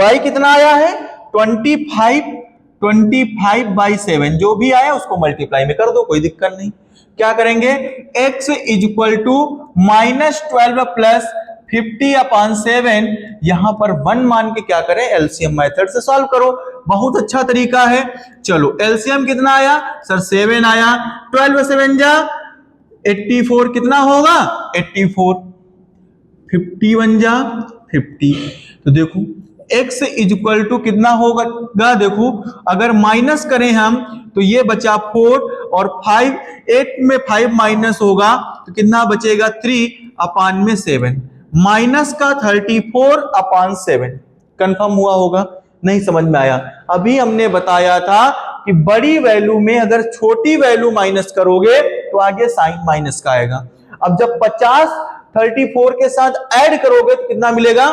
y कितना आया है 25/7, जो भी आया उसको मल्टीप्लाई में कर दो, कोई दिक्कत नहीं। क्या करेंगे, x is equal to -12 plus 50/7, यहां पर 1 मान के क्या करें, एलसीएम मेथड से सॉल्व करो। बहुत अच्छा तरीका है। चलो एलसीएम कितना आया सर 7 आया, 12 7 जा 84 कितना होगा 84, 51 जा 50। तो देखो x इज इक्वल टू कितना होगा, देखो अगर माइनस करें हम तो ये बचा 4 और 5, 8 में 5 माइनस होगा तो कितना बचेगा 3/7, माइनस का 34/7। कंफर्म हुआ होगा, नहीं समझ में आया। अभी हमने बताया था कि बड़ी वैल्यू में अगर छोटी वैल्यू माइनस करोगे तो आगे साइन माइनस का आएगा। अब जब 50 34 के साथ ऐड करोगे तो कितना मिलेगा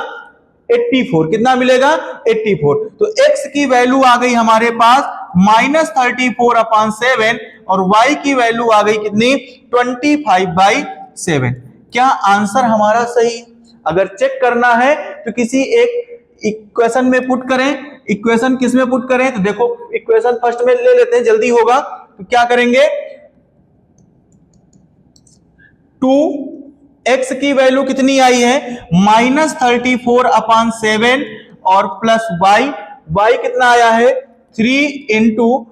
84, कितना मिलेगा 84। तो x की वैल्यू आ गई हमारे पास -34/7 और y की वैल्यू आ गई कितनी 25/7। क्या आंसर हमारा सही? अगर चेक करना है तो किसी एक इक्वेशन में पुट करें। इक्वेशन किस में पुट करें, तो देखो इक्वेशन फर्स्ट में ले लेते हैं, जल्दी होगा। तो क्या करेंगे, 2x की वैल्यू कितनी आई है -34/7 और प्लस y कितना आया है 3 इंटू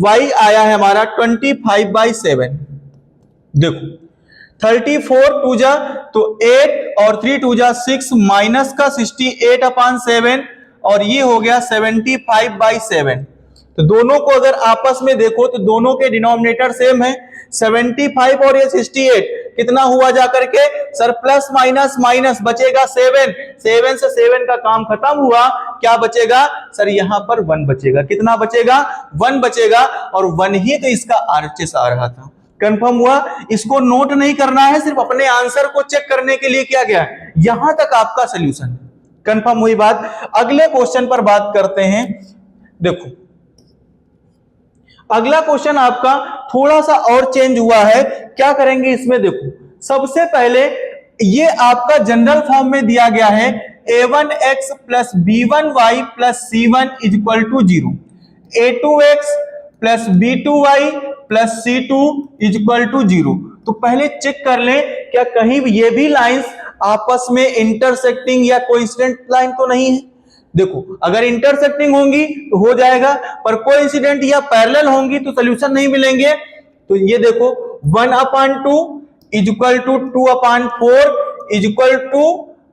y आया है हमारा 25/7। देखो 34 2 जा तो 8 और 3 2 जा 6, माइनस का 68/7 और ये हो गया 75/7। तो दोनों को अगर आपस में देखो तो दोनों के डिनोमिनेटर सेम है, 75 और ये 68 कितना हुआ जाकर के सर प्लस माइनस माइनस बचेगा 7 से 7 का काम खत्म हुआ। क्या बचेगा सर, यहां पर 1 बचेगा। कितना बचेगा 1 बचेगा, और 1 ही तो इसका आरएचएस आ रहा था। कंफर्म हुआ। इसको नोट नहीं करना है, सिर्फ अपने आंसर को चेक करने के लिए किया गया है। यहां तक आपका सॉल्यूशन। कंफर्म हुई बात। अगले क्वेश्चन पर बात करते हैं। देखो अगला क्वेश्चन आपका थोड़ा सा और चेंज हुआ है। क्या करेंगे इसमें, देखो सबसे पहले ये आपका जनरल फॉर्म में दिया गया है a1x plus b1y plus c1 is equal to 0, a2x plus b2y plus c2 is equal to 0। तो पहले चेक कर लें क्या कहीं ये भी लाइंस आपस में इंटरसेक्टिंग या कोइंसिडेंट लाइन तो नहीं है। देखो अगर इंटरसेक्टिंग होंगी तो हो जाएगा, पर कोइंसिडेंट या पैरेलल होंगी तो सॉल्यूशन नहीं मिलेंगे। तो ये देखो 1/2 is equal to 2/4 is equal to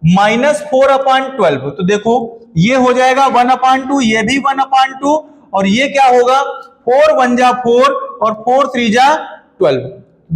-4/12। तो देखो ये हो जाएगा 1/2, ये भी 1/2 और ये क्या होगा 4 1 जा 4 और 4 3 जा 12।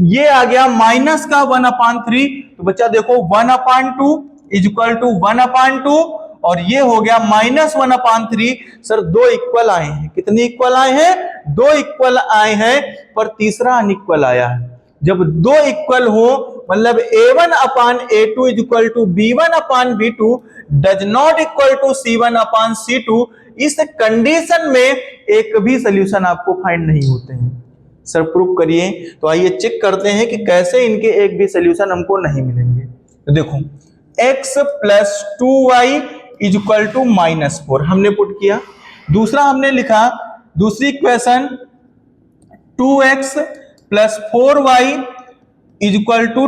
ये आ गया माइनस का 1/3। तो बच्चा देखो 1/2 इज इक्वल टू 1/2 और ये हो गया -1/3। सर दो इक्वल आए हैं, कितने इक्वल आए हैं? दो इक्वल आए हैं, पर तीसरा अनइक्वल आया है। जब दो इक्वल हो मतलब a1/a2 is equal to b1/b2 does not equal to c1/c2, इस कंडीशन में एक भी सॉल्यूशन आपको फाइंड नहीं होते हैं। सर प्रूफ करिए। तो आइए चेक करते हैं कि कैसे इनके एक भी सॉल्यूशन हमको नहीं मिलेंगे। तो देखो x plus 2y is equal to -4 हमने पुट किया। दूसरा हमने लिखा दूसरी equation 2x plus 4y is equal to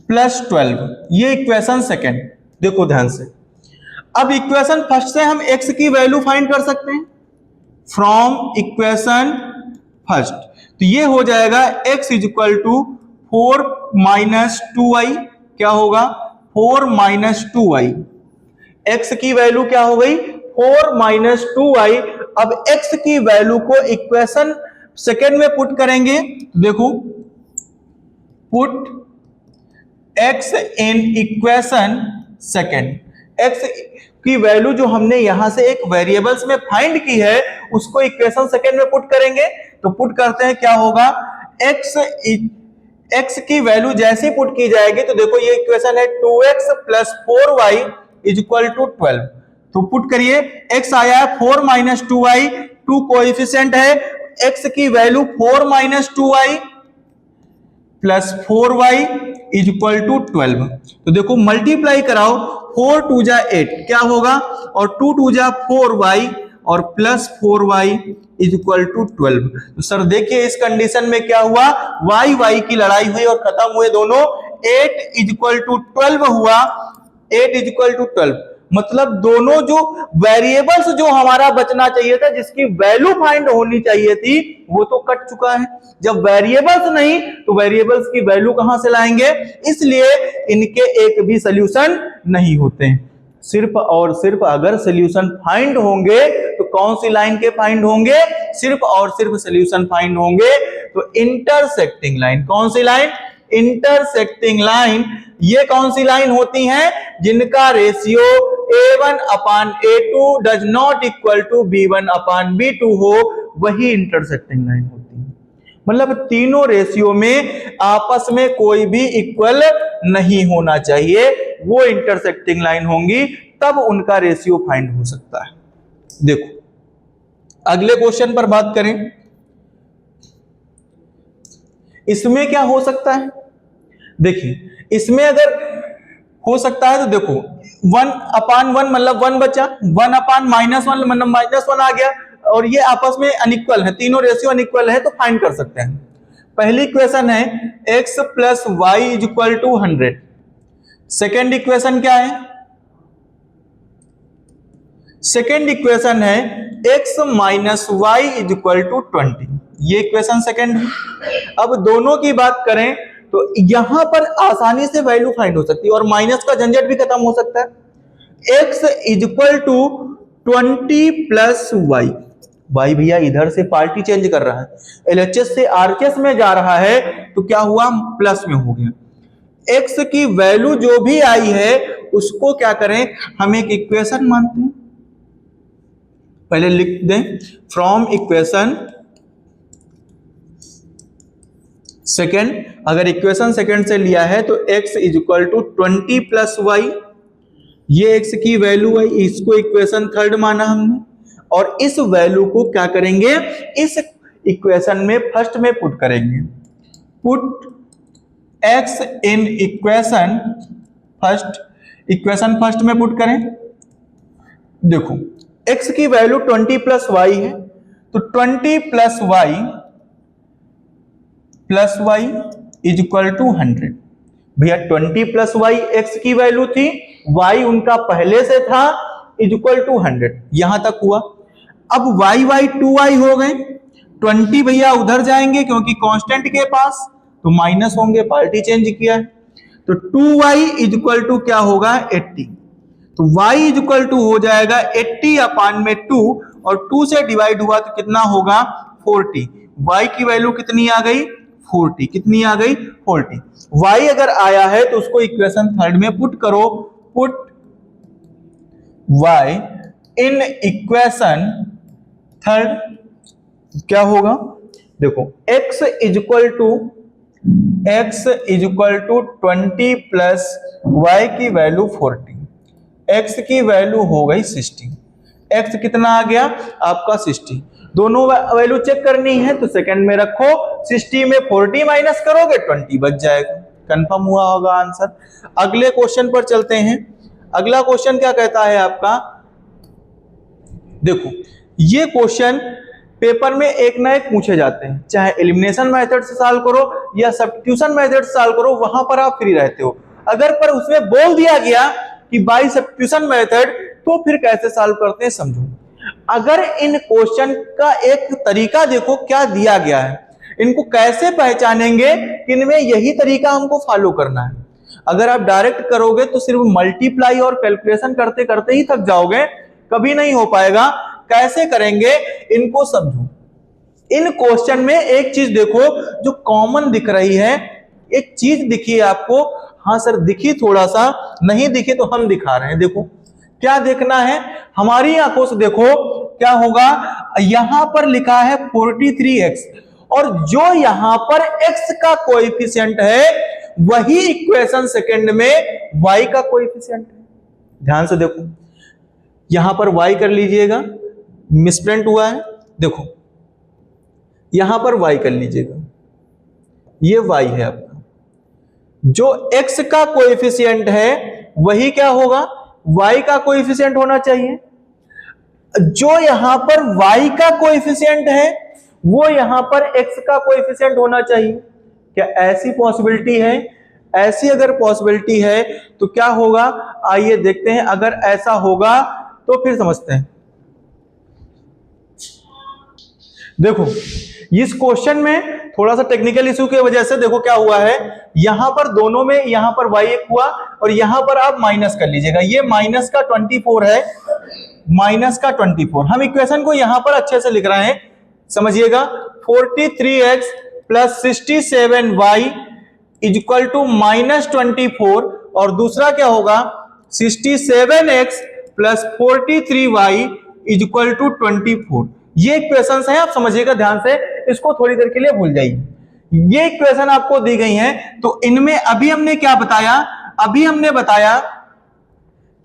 plus 12, ये इक्वेशन सेकेंड। देखो ध्यान से, अब इक्वेशन फर्स्ट से हम x की वैल्यू फाइंड कर सकते हैं फ्रॉम इक्वेशन फर्स्ट। तो ये हो जाएगा x is equal to 4 minus 2y, क्या होगा 4 माइनस 2y। x की वैल्यू क्या हो गई 4 माइनस 2y। अब x की वैल्यू को इक्वेशन सेकेंड में पुट करेंगे। तो देखो put x in equation second. x की वैल्यू जो हमने यहां से एक वेरिएबल्स में फाइंड की है उसको इक्वेशन सेकेंड में पुट करेंगे। तो पुट करते हैं, क्या होगा x की वैल्यू जैसे पुट की जाएगी तो देखो ये इक्वेशन है 2x plus 4y is equal to 12। तो पुट करिए, x आया है 4 माइनस 2y, 2 कोएफिशिएंट है, x की value 4 minus 2y plus 4y is equal to 12। तो देखो मल्टीप्लाई कराओ, 4 2 जा 8 क्या होगा और 2 2 जा 4y और plus 4y is equal to 12। तो सर देखिए इस कंडीशन में क्या हुआ, y की लड़ाई हुई और खत्म हुए दोनों। 8 इज इक्वल टू 12 हुआ, 8 इज इक्वल टू 12। मतलब दोनों जो वेरिएबल्स जो हमारा बचना चाहिए था, जिसकी वैल्यू फाइंड होनी चाहिए थी, वो तो कट चुका है। जब वेरिएबल्स नहीं तो वेरिएबल्स की वैल्यू कहां से लाएंगे, इसलिए इनके एक भी सॉल्यूशन नहीं होते हैं। सिर्फ और सिर्फ अगर सॉल्यूशन फाइंड होंगे तो कौन सी लाइन के फाइंड होंगे, सिर्फ और सिर्फ सॉल्यूशन फाइंड होंगे तो इंटरसेक्टिंग लाइन। कौन सी लाइन, इंटरसेक्टिंग लाइन। ये कौन सी लाइन होती हैं, जिनका ratio a1/a2 does not equal to b1/b2 हो, वही इंटरसेक्टिंग लाइन होती है। मतलब तीनों रेशियो में आपस में कोई भी इक्वल नहीं होना चाहिए, वो इंटरसेक्टिंग लाइन होंगी, तब उनका रेशियो फाइंड हो सकता है। देखो अगले क्वेश्चन पर बात करें, इसमें क्या हो सकता है। देखिए इसमें अगर हो सकता है तो देखो 1/1 मतलब 1 बचा, 1/-1 मतलब -1 आ गया, और ये आपस में अनइक्वल है, तीनों रेशियो अनइक्वल है, तो फाइंड कर सकते हैं। पहली इक्वेशन है x plus Y is equal to 100। Second equation क्या है, सेकेंड इक्वेशन है x minus Y is equal to 20। ये इक्वेशन सेकेंड है। अब दोनों की बात करें तो यहां पर आसानी से वैल्यू फाइंड हो सकती है और माइनस का झंझट भी खत्म हो सकता है। x is equal to 20 plus y. Y भैया इधर से पार्टी चेंज कर रहा है, LHS से RHS में जा रहा है, तो क्या हुआ प्लस में हो गया। x की वैल्यू जो भी आई है उसको क्या करें, हम एक इक्वेशन मानते हैं, पहले लिख दें फ्रॉम इक्वेशन सेकेंड। अगर इक्वेशन सेकेंड से लिया है तो x is equal to 20 plus y, ये x की वैल्यू है, इसको इक्वेशन थर्ड माना हमने, और इस वैल्यू को क्या करेंगे, इस इक्वेशन में फर्स्ट में पुट करेंगे। Put x in equation first, equation first में पुट करें। देखो x की वैल्यू 20 प्लस वाई है, तो 20 plus Y is equal to 100। भैया 20 प्लस वाई एक्स की वैल्यू थी, वाई उनका पहले से था, इज इक्वल टू 100। यहां तक हुआ। अब वाई 2y हो गए, 20 भैया उधर जाएंगे क्योंकि कांस्टेंट के पास, तो माइनस होंगे, पार्टी चेंज किया है। तो 2y इज इक्वल टू क्या होगा 80। तो y इज इक्वल टू हो जाएगा 80 अपान में 2, और 2 से डिवाइड हुआ तो कितना होगा 40। y की वैल्यू कितनी आ गई 40। कितनी आ गई 40। y अगर आया है तो उसको इक्वेशन थर्ड में पुट करो। Put y in equation third, क्या होगा देखो, x is equal to 20 plus y की वैल्यू 40, x की वैल्यू हो गई 60। x कितना आ गया आपका 60। दोनों वैल्यू चेक करनी है तो सेकंड में रखो, 60 में 40 माइनस करोगे 20 बच जाएगा। कंफर्म हुआ होगा आंसर। अगले क्वेश्चन पर चलते हैं। अगला क्वेश्चन क्या कहता है आपका, देखो ये क्वेश्चन पेपर में एक ना एक पूछे जाते हैं, चाहे एलिमिनेशन मेथड से सॉल्व करो या सब्स्टिट्यूशन मेथड से सॉल्व करो, वहां पर आप फ्री रहते हो। अगर पर उसमें बोल दिया गया कि बाय सब्स्टिट्यूशन मेथड, तो फिर कैसे सॉल्व करते हैं समझो। अगर इन क्वेश्चन का एक तरीका देखो क्या दिया गया है, इनको कैसे पहचानेंगे कि इनमें यही तरीका हमको फॉलो करना है। अगर आप डायरेक्ट करोगे तो सिर्फ मल्टीप्लाई और कैलकुलेशन करते करते ही थक जाओगे, कभी नहीं हो पाएगा। कैसे करेंगे इनको समझो। इन क्वेश्चन में एक चीज देखो जो कॉमन दिख रही है, एक चीज दिखी है आपको, हाँ सर दिखी, थोड़ा सा नहीं दिखी तो हम दिखा रहे हैं। देखो क्या देखना है, हमारी आंखों से देखो क्या होगा। यहां पर लिखा है 43x, और जो यहां पर x का कोएफिशिएंट है वही इक्वेशन सेकंड में y का कोएफिशिएंट है। ध्यान से देखो, यहां पर y कर लीजिएगा, मिसप्रिंट हुआ है, देखो यहां पर y कर लीजिएगा, ये y है आपका। जो x का कोएफिशिएंट है वही क्या होगा y का कोएफिशिएंट होना चाहिए। जो यहां पर y का कोएफिशिएंट है वो यहां पर x का कोएफिशिएंट होना चाहिए। क्या ऐसी पॉसिबिलिटी है? ऐसी अगर पॉसिबिलिटी है तो क्या होगा, आइए देखते हैं। अगर ऐसा होगा तो फिर समझते हैं। देखो इस क्वेश्चन में थोड़ा सा टेक्निकल इशू की वजह से देखो क्या हुआ है, यहां पर दोनों में, यहां पर y1 हुआ और यहां पर आप माइनस कर लीजिएगा। ये माइनस का 24 है, माइनस का 24। हम इक्वेशन को यहां पर अच्छे से लिख रहे हैं, समझिएगा। 43x plus 67y is equal to -24, और दूसरा क्या होगा 67x plus 43y is equal to 24। ये इक्वेशंस हैं, आप समझिएगा ध्यान से, इसको थोड़ी देर के लिए भूल जाइए। ये इक्वेशन आपको दी गई हैं, तो इनमें अभी हमने क्या बताया, अभी हमने बताया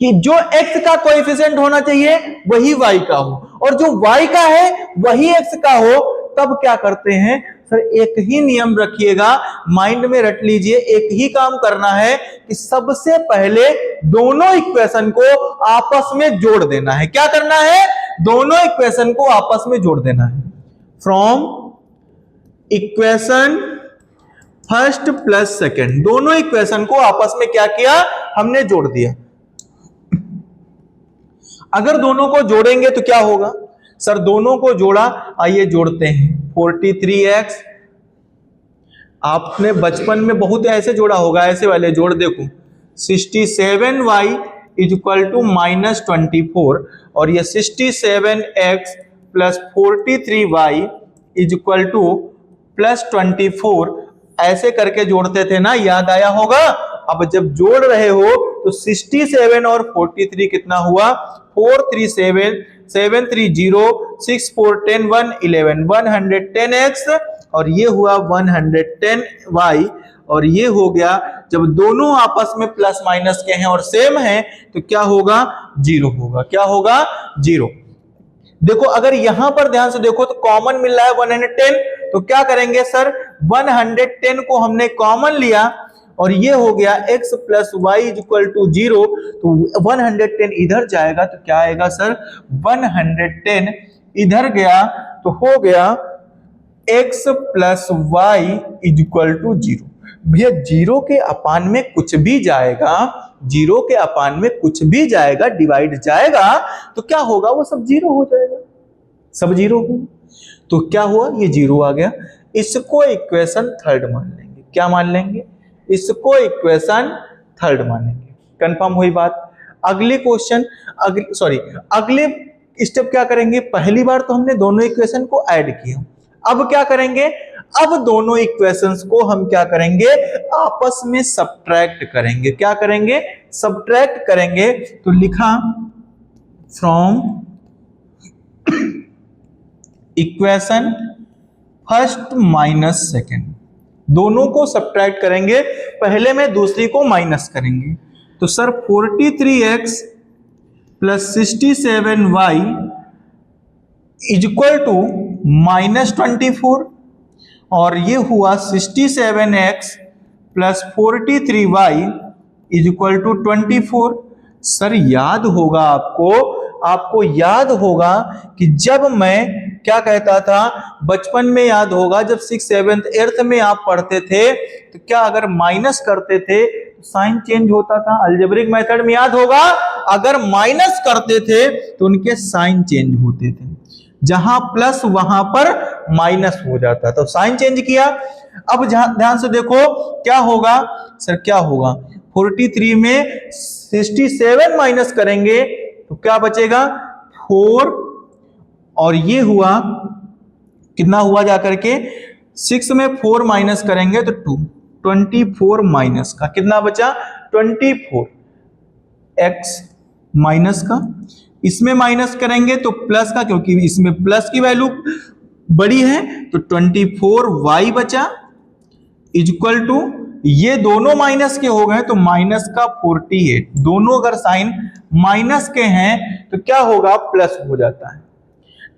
कि जो x का कोएफिशिएंट होना चाहिए वही y का हो, और जो y का है वही x का हो। तब क्या करते हैं सर, एक ही नियम रखिएगा, माइंड में रट लीजिए, एक ही काम करना है कि सबसे पहले दोनों इक्वेशन को आपस में जोड़ देना है। क्या करना है, दोनों इक्वेशन को आपस में जोड़ देना है। From equation first plus second, दोनों इक्वेशन को आपस में क्या किया, हमने जोड़ दिया। अगर दोनों को जोड़ेंगे तो क्या होगा सर, दोनों को जोड़ा, आइए जोड़ते हैं। 43x आपने बचपन में बहुत ऐसे जोड़ा होगा, ऐसे वाले जोड़ देखो। 67y इज इक्वल टू -24, और ये 67x plus 43y is equal to +24, ऐसे करके जोड़ते थे ना, याद आया होगा। अब जब जोड़ रहे हो तो 67 और 43 कितना हुआ, 437, 730, 6 4 10 1 11, 110x, और ये हुआ 110y, और ये हो गया। जब दोनों आपस में प्लस माइनस के हैं और सेम हैं तो क्या होगा, 0 होगा। क्या होगा, 0। देखो अगर यहां पर ध्यान से देखो तो कॉमन मिल रहा है 110, तो क्या करेंगे सर, 110 को हमने कॉमन लिया और ये हो गया x plus Y is equal to 0, तो 110 इधर जाएगा तो क्या आएगा सर, 110 इधर गया तो हो गया x plus Y is equal to 0। भैया जीरो के अपान में कुछ भी जाएगा, जीरो के अपान में कुछ भी जाएगा, डिवाइड जाएगा तो क्या होगा, वो सब जीरो हो जाएगा, सब जीरो हो। तो क्या हुआ, ये जीरो आ गया। इसको इक्वेशन थर्ड मान लेंगे। क्या मान लेंगे, इसको इक्वेशन थर्ड मानेंगे। कंफर्म हुई बात। अगले क्वेश्चन, अगले स्टेप क्या करेंगे, पहली बार तो हमने दोनों इक्वेशन को ऐड किया, अब क्या करेंगे, अब दोनों इक्वेशंस को हम क्या करेंगे, आपस में सब्ट्रैक्ट करेंगे। क्या करेंगे, सब्ट्रैक्ट करेंगे। तो लिखा from equation first minus second, दोनों को सब्ट्रैक्ट करेंगे, पहले में दूसरी को माइनस करेंगे। तो sir 43x plus 67y is equal to -24, और ये हुआ 67x plus 43y is equal to 24। Sir याद होगा आपको याद होगा कि जब मैं क्या कहता था बचपन में, याद होगा जब 6th 7th 8th में आप पढ़ते थे तो क्या अगर माइनस करते थे तो साइन चेंज होता था। अलजेब्रिक मेथड में याद होगा अगर माइनस करते थे तो उनके साइन चेंज होते थे, जहां प्लस वहां पर माइनस हो जाता, तो साइन चेंज किया। अब ध्यान से देखो क्या होगा, सर क्या होगा, 43 में 67 माइनस करेंगे तो क्या बचेगा 4, और ये हुआ कितना हुआ जाकर के 6 में 4 माइनस करेंगे तो 2, 24 माइनस का कितना बचा 24, x माइनस का, इसमें माइनस करेंगे तो प्लस का, क्योंकि इसमें प्लस की वैल्यू बड़ी है, तो 24y बचा इज इक्वल टू, ये दोनों माइनस के हो गए तो माइनस का 48, दोनों अगर साइन माइनस के हैं तो क्या होगा प्लस हो जाता है।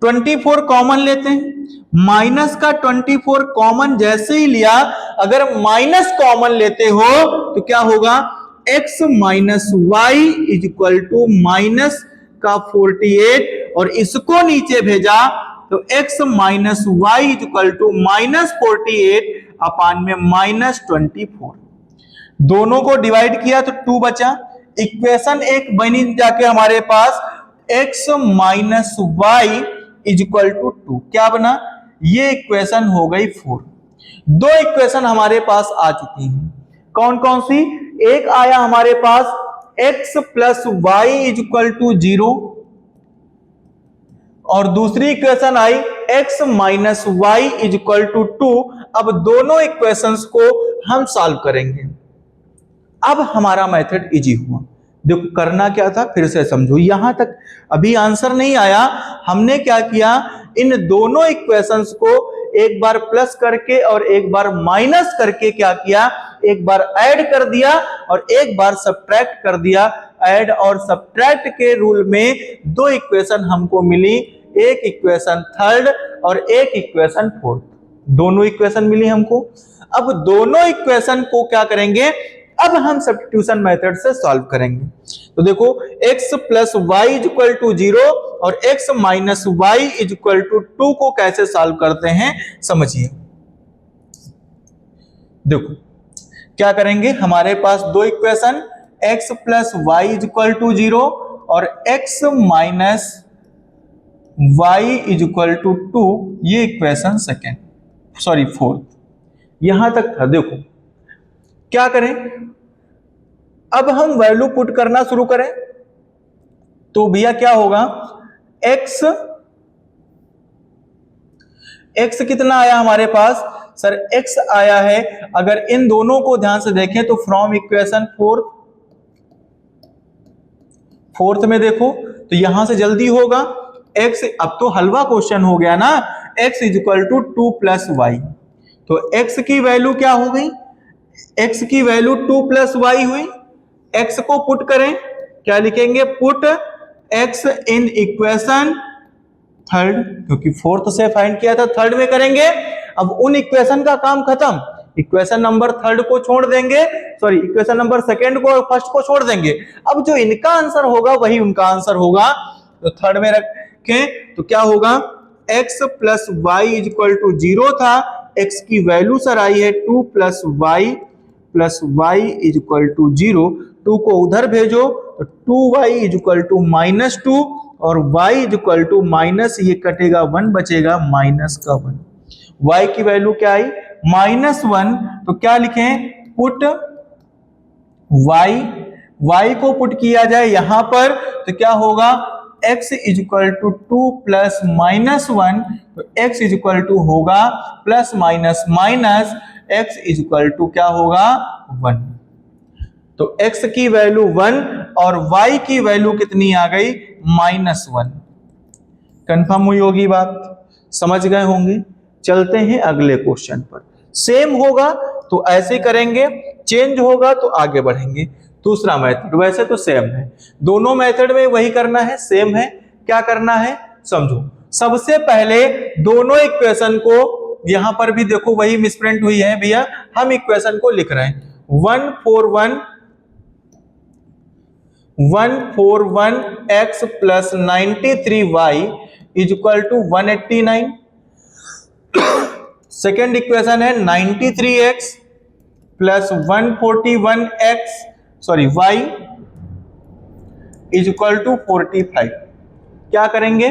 24 कॉमन लेते हैं, माइनस का 24 कॉमन जैसे ही लिया, अगर माइनस कॉमन लेते हो तो क्या होगा x minus Y is equal to minus का 48, और इसको नीचे भेजा तो x minus Y is equal to minus 48 upon में माइनस 24। दोनों को डिवाइड किया तो 2 बचा, इक्वेशन एक बनी जाके हमारे पास x minus Y is equal to 2, क्या बना, ये इक्वेशन हो गई 4। दो इक्वेशन हमारे पास आ चुकी हैं, कौन कौन सी, एक आया हमारे पास x plus Y is equal to 0, और दूसरी इक्वेशन आई x minus Y is equal to 2। अब दोनों इक्वेशंस को हम सॉल्व करेंगे। अब हमारा मेथड इजी हुआ। देखो करना क्या था, फिर से समझो, यहां तक अभी आंसर नहीं आया, हमने क्या किया, इन दोनों इक्वेशंस को एक बार प्लस करके और एक बार माइनस करके क्या किया, एक बार ऐड कर दिया और एक बार सब्ट्रैक्ट कर दिया। ऐड और सब्ट्रैक्ट के रूल में दो इक्वेशन हमको मिली, एक इक्वेशन थर्ड और एक इक्वेशन फोर्थ, दोनों इक्वेशन मिली हमको। अब दोनों इक्वेशन को क्या करेंगे, अब हम सब्स्टिट्यूशन मेथड से सॉल्व करेंगे। तो देखो x plus Y is equal to 0 और x minus Y is equal to 2 को कैसे सॉल्व करते हैं समझिए। देखो क्या करेंगे, हमारे पास दो equation x plus Y is equal to 0 और x minus Y is equal to 2, ये इक्वेशन फोर्थ, यहां तक था। देखो क्या करें, अब हम वैल्यू पुट करना शुरू करें तो भैया क्या होगा, x कितना आया हमारे पास, सर x आया है, अगर इन दोनों को ध्यान से देखें तो फ्रॉम इक्वेशन फोर्थ में देखो तो यहां से जल्दी होगा x, अब तो हलवा क्वेश्चन हो गया ना, x is equal to 2 plus y, तो x की वैल्यू क्या हो गई, x की वैल्यू 2 प्लस वाई हुई। x को पुट करें, क्या लिखेंगे, put x in equation third, क्योंकि फोर्थ से फाइंड किया था, थर्ड में करेंगे। अब उन इक्वेशन का काम खत्म, इक्वेशन नंबर थर्ड को छोड़ देंगे, सॉरी इक्वेशन नंबर सेकंड को और फर्स्ट को छोड़ देंगे। अब जो इनका आंसर होगा वही उनका आंसर होगा, तो थर्ड में रखें तो क्या होगा, x plus Y is equal to 0 था, x की वैल्यू सर आई है 2 plus Y is equal to 0। 2 को उधर भेजो तो 2y इज इक्वल टू -2 और y is equal to minus, ये कटेगा 1 बचेगा माइनस का 1। y की वैल्यू क्या आई -1, तो क्या लिखें पुट y को पुट किया जाए यहां पर तो क्या होगा x is equal to 2 plus -1, तो x इज इक्वल टू होगा plus minus minus x is equal to क्या होगा 1। तो x की वैल्यू 1 और y की वैल्यू कितनी आ गई -1। कंफर्म हुई होगी बात, समझ गए होंगे। चलते हैं अगले क्वेश्चन पर। सेम होगा तो ऐसे करेंगे, चेंज होगा तो आगे बढ़ेंगे। दूसरा मेथड वैसे तो सेम है, दोनों मेथड में वही करना है, सेम है। क्या करना है समझो। सबसे पहले दोनों इक्वेशन को, यहां पर भी देखो वही मिसप्रिंट हुई है भैया, हम इक्वेशन को लिख रहे हैं 141x plus 93y is equal to 189। Second equation है 93x plus 141y is equal to 45। क्या करेंगे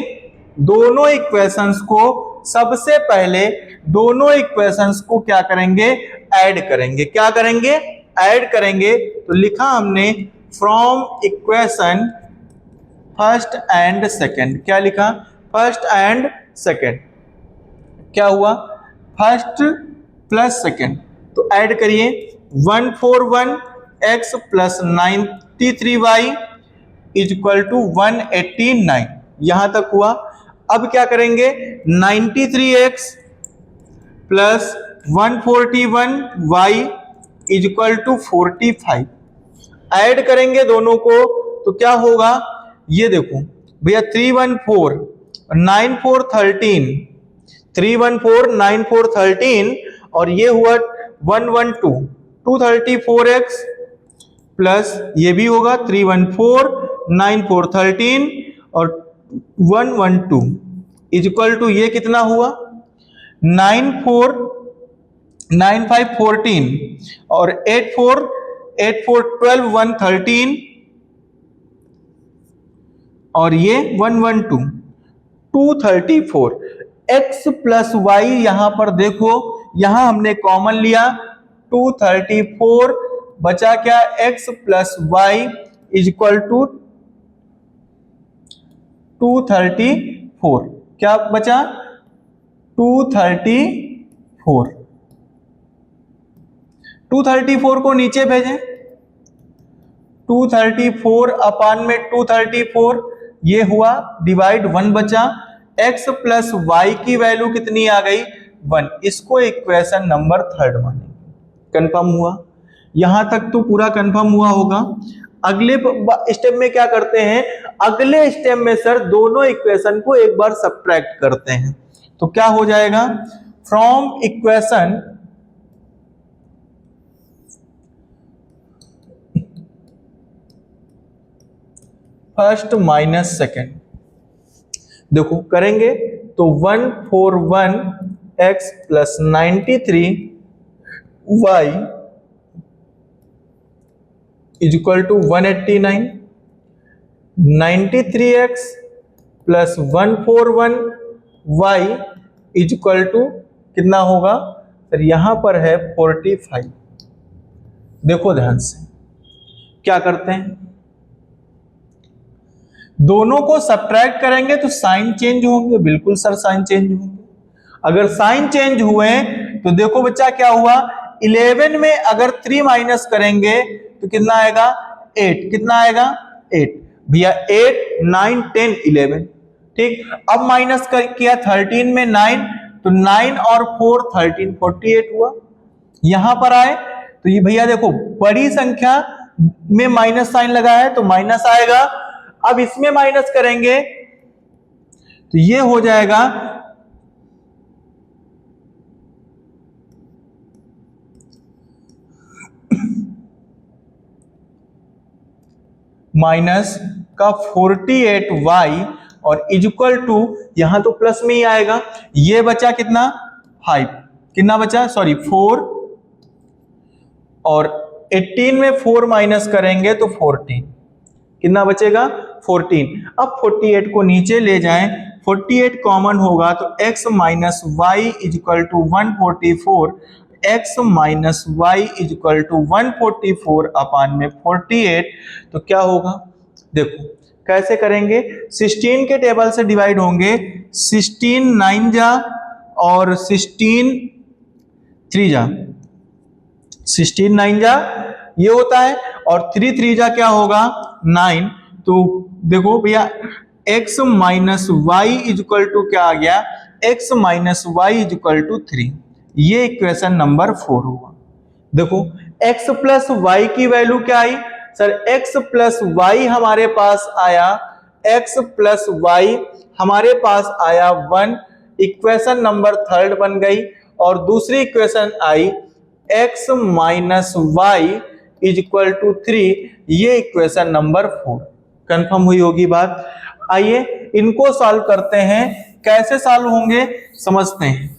दोनों इक्वेशंस को, सबसे पहले दोनों इक्वेशंस को क्या करेंगे ऐड करेंगे। क्या करेंगे ऐड करेंगे, तो लिखा हमने from equation first and second. क्या लिखा फर्स्ट एंड सेकंड, क्या हुआ फर्स्ट प्लस सेकंड, तो ऐड करिए 141x plus 93y is equal to 189, यहां तक हुआ। अब क्या करेंगे 93x plus 141y is equal to 45, add करेंगे दोनों को तो क्या होगा, ये देखो भैया 314 94 13, 314 94 13 और ये हुआ 112 234x प्लस ये भी होगा 314 94 13 और 112 इज इक्वल टू ये कितना हुआ 94 95 14 और 84 12 113 और ये 112 234। x प्लस वाई यहां पर देखो, यहां हमने कॉमन लिया 234, बचा क्या x plus Y is equal to 234। क्या बचा 234, 234 को नीचे भेजें 234 अपान में 234, ये हुआ डिवाइड 1 बचा, x प्लस वाई की वैल्यू कितनी आ गई 1, इसको इक्वेशन नंबर 3 मानेंगे। कंफर्म हुआ, यहां तक तो पूरा कंफर्म हुआ होगा। अगले स्टेप में क्या करते हैं, अगले स्टेप में सर दोनों इक्वेशन को एक बार सब्ट्रैक्ट करते हैं, तो क्या हो जाएगा from equation first minus second, देखो करेंगे तो 141x plus 93y is equal to 189, 93x plus 141y is equal to कितना होगा सर, यहां पर है 45। देखो ध्यान से क्या करते हैं, दोनों को सब्ट्रैक्ट करेंगे तो साइन चेंज होंगे, बिल्कुल सर साइन चेंज होंगे। अगर साइन चेंज हुए तो देखो बच्चा क्या हुआ 11 में अगर 3 माइनस करेंगे तो कितना आएगा 8, कितना आएगा 8 भैया 8 9 10 11, ठीक। अब माइनस किया 13 में 9, तो 9 और 4 13 48 हुआ। यहां पर आए तो ये भैया देखो बड़ी संख्या में माइनस साइन लगा है तो माइनस आएगा। अब इसमें माइनस करेंगे तो ये हो जाएगा माइनस का 48y और इक्वल टू, यहां तो प्लस में ही आएगा, ये बचा कितना 5, कितना बचा सॉरी 4, और 18 में 4 माइनस करेंगे तो 14, कितना बचेगा 14। अब 48 को नीचे ले जाएं, 48 कॉमन होगा तो x minus y equal to 144, x minus y equal to 144 upon में 48, तो क्या होगा देखो कैसे करेंगे, 16 के टेबल से डिवाइड होंगे, 16 9 जा और 16 3 जा, 16 9 जा ये होता है, और 3 3 जा क्या होगा 9। तो देखो भैया x minus y equal to क्या आ गया, x minus y equal to 3, ये इक्वेशन नंबर 4 हुआ। देखो x प्लस वाई की वैल्यू क्या आई सर, x प्लस वाई हमारे पास आया, x प्लस वाई हमारे पास आया 1, इक्वेशन नंबर 3 बन गई। और दूसरी इक्वेशन आई x minus y equal to 3, ये इक्वेशन नंबर 4। कंफर्म हुई होगी बात। आइए इनको सॉल्व करते हैं, कैसे सॉल्व होंगे समझते हैं।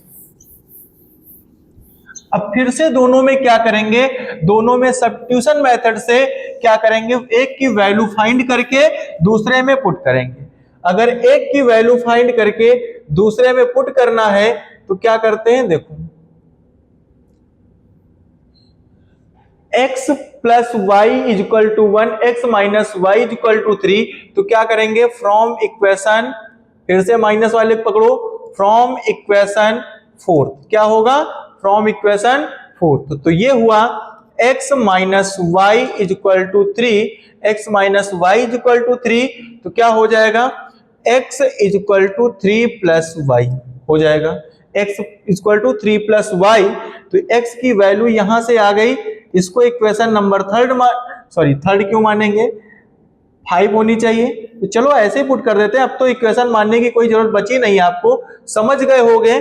अब फिर से दोनों में क्या करेंगे, दोनों में सब्स्टिट्यूशन मेथड से क्या करेंगे, एक की वैल्यू फाइंड करके दूसरे में पुट करेंगे। अगर एक की वैल्यू फाइंड करके दूसरे में पुट करना है तो क्या करते हैं, देखो x plus Y equal to 1, x minus y equal to 3, तो क्या करेंगे फ्रॉम इक्वेशन, फिर से माइनस वाले पकड़ो, फ्रॉम इक्वेशन 4 क्या होगा, फ्रॉम इक्वेशन 4। तो ये हुआ x minus y equal to 3, x minus y equal to 3, तो क्या हो जाएगा x equal to 3 plus y हो जाएगा, x equal to 3 plus y. तो x की वैल्यू यहां से आ गई, इसको इक्वेशन नंबर 3 क्यों मानेंगे, 5 होनी चाहिए। तो चलो ऐसे ही पुट कर देते हैं, अब तो इक्वेशन मानने की कोई जरूरत बची नहीं, आपको समझ गए होंगे।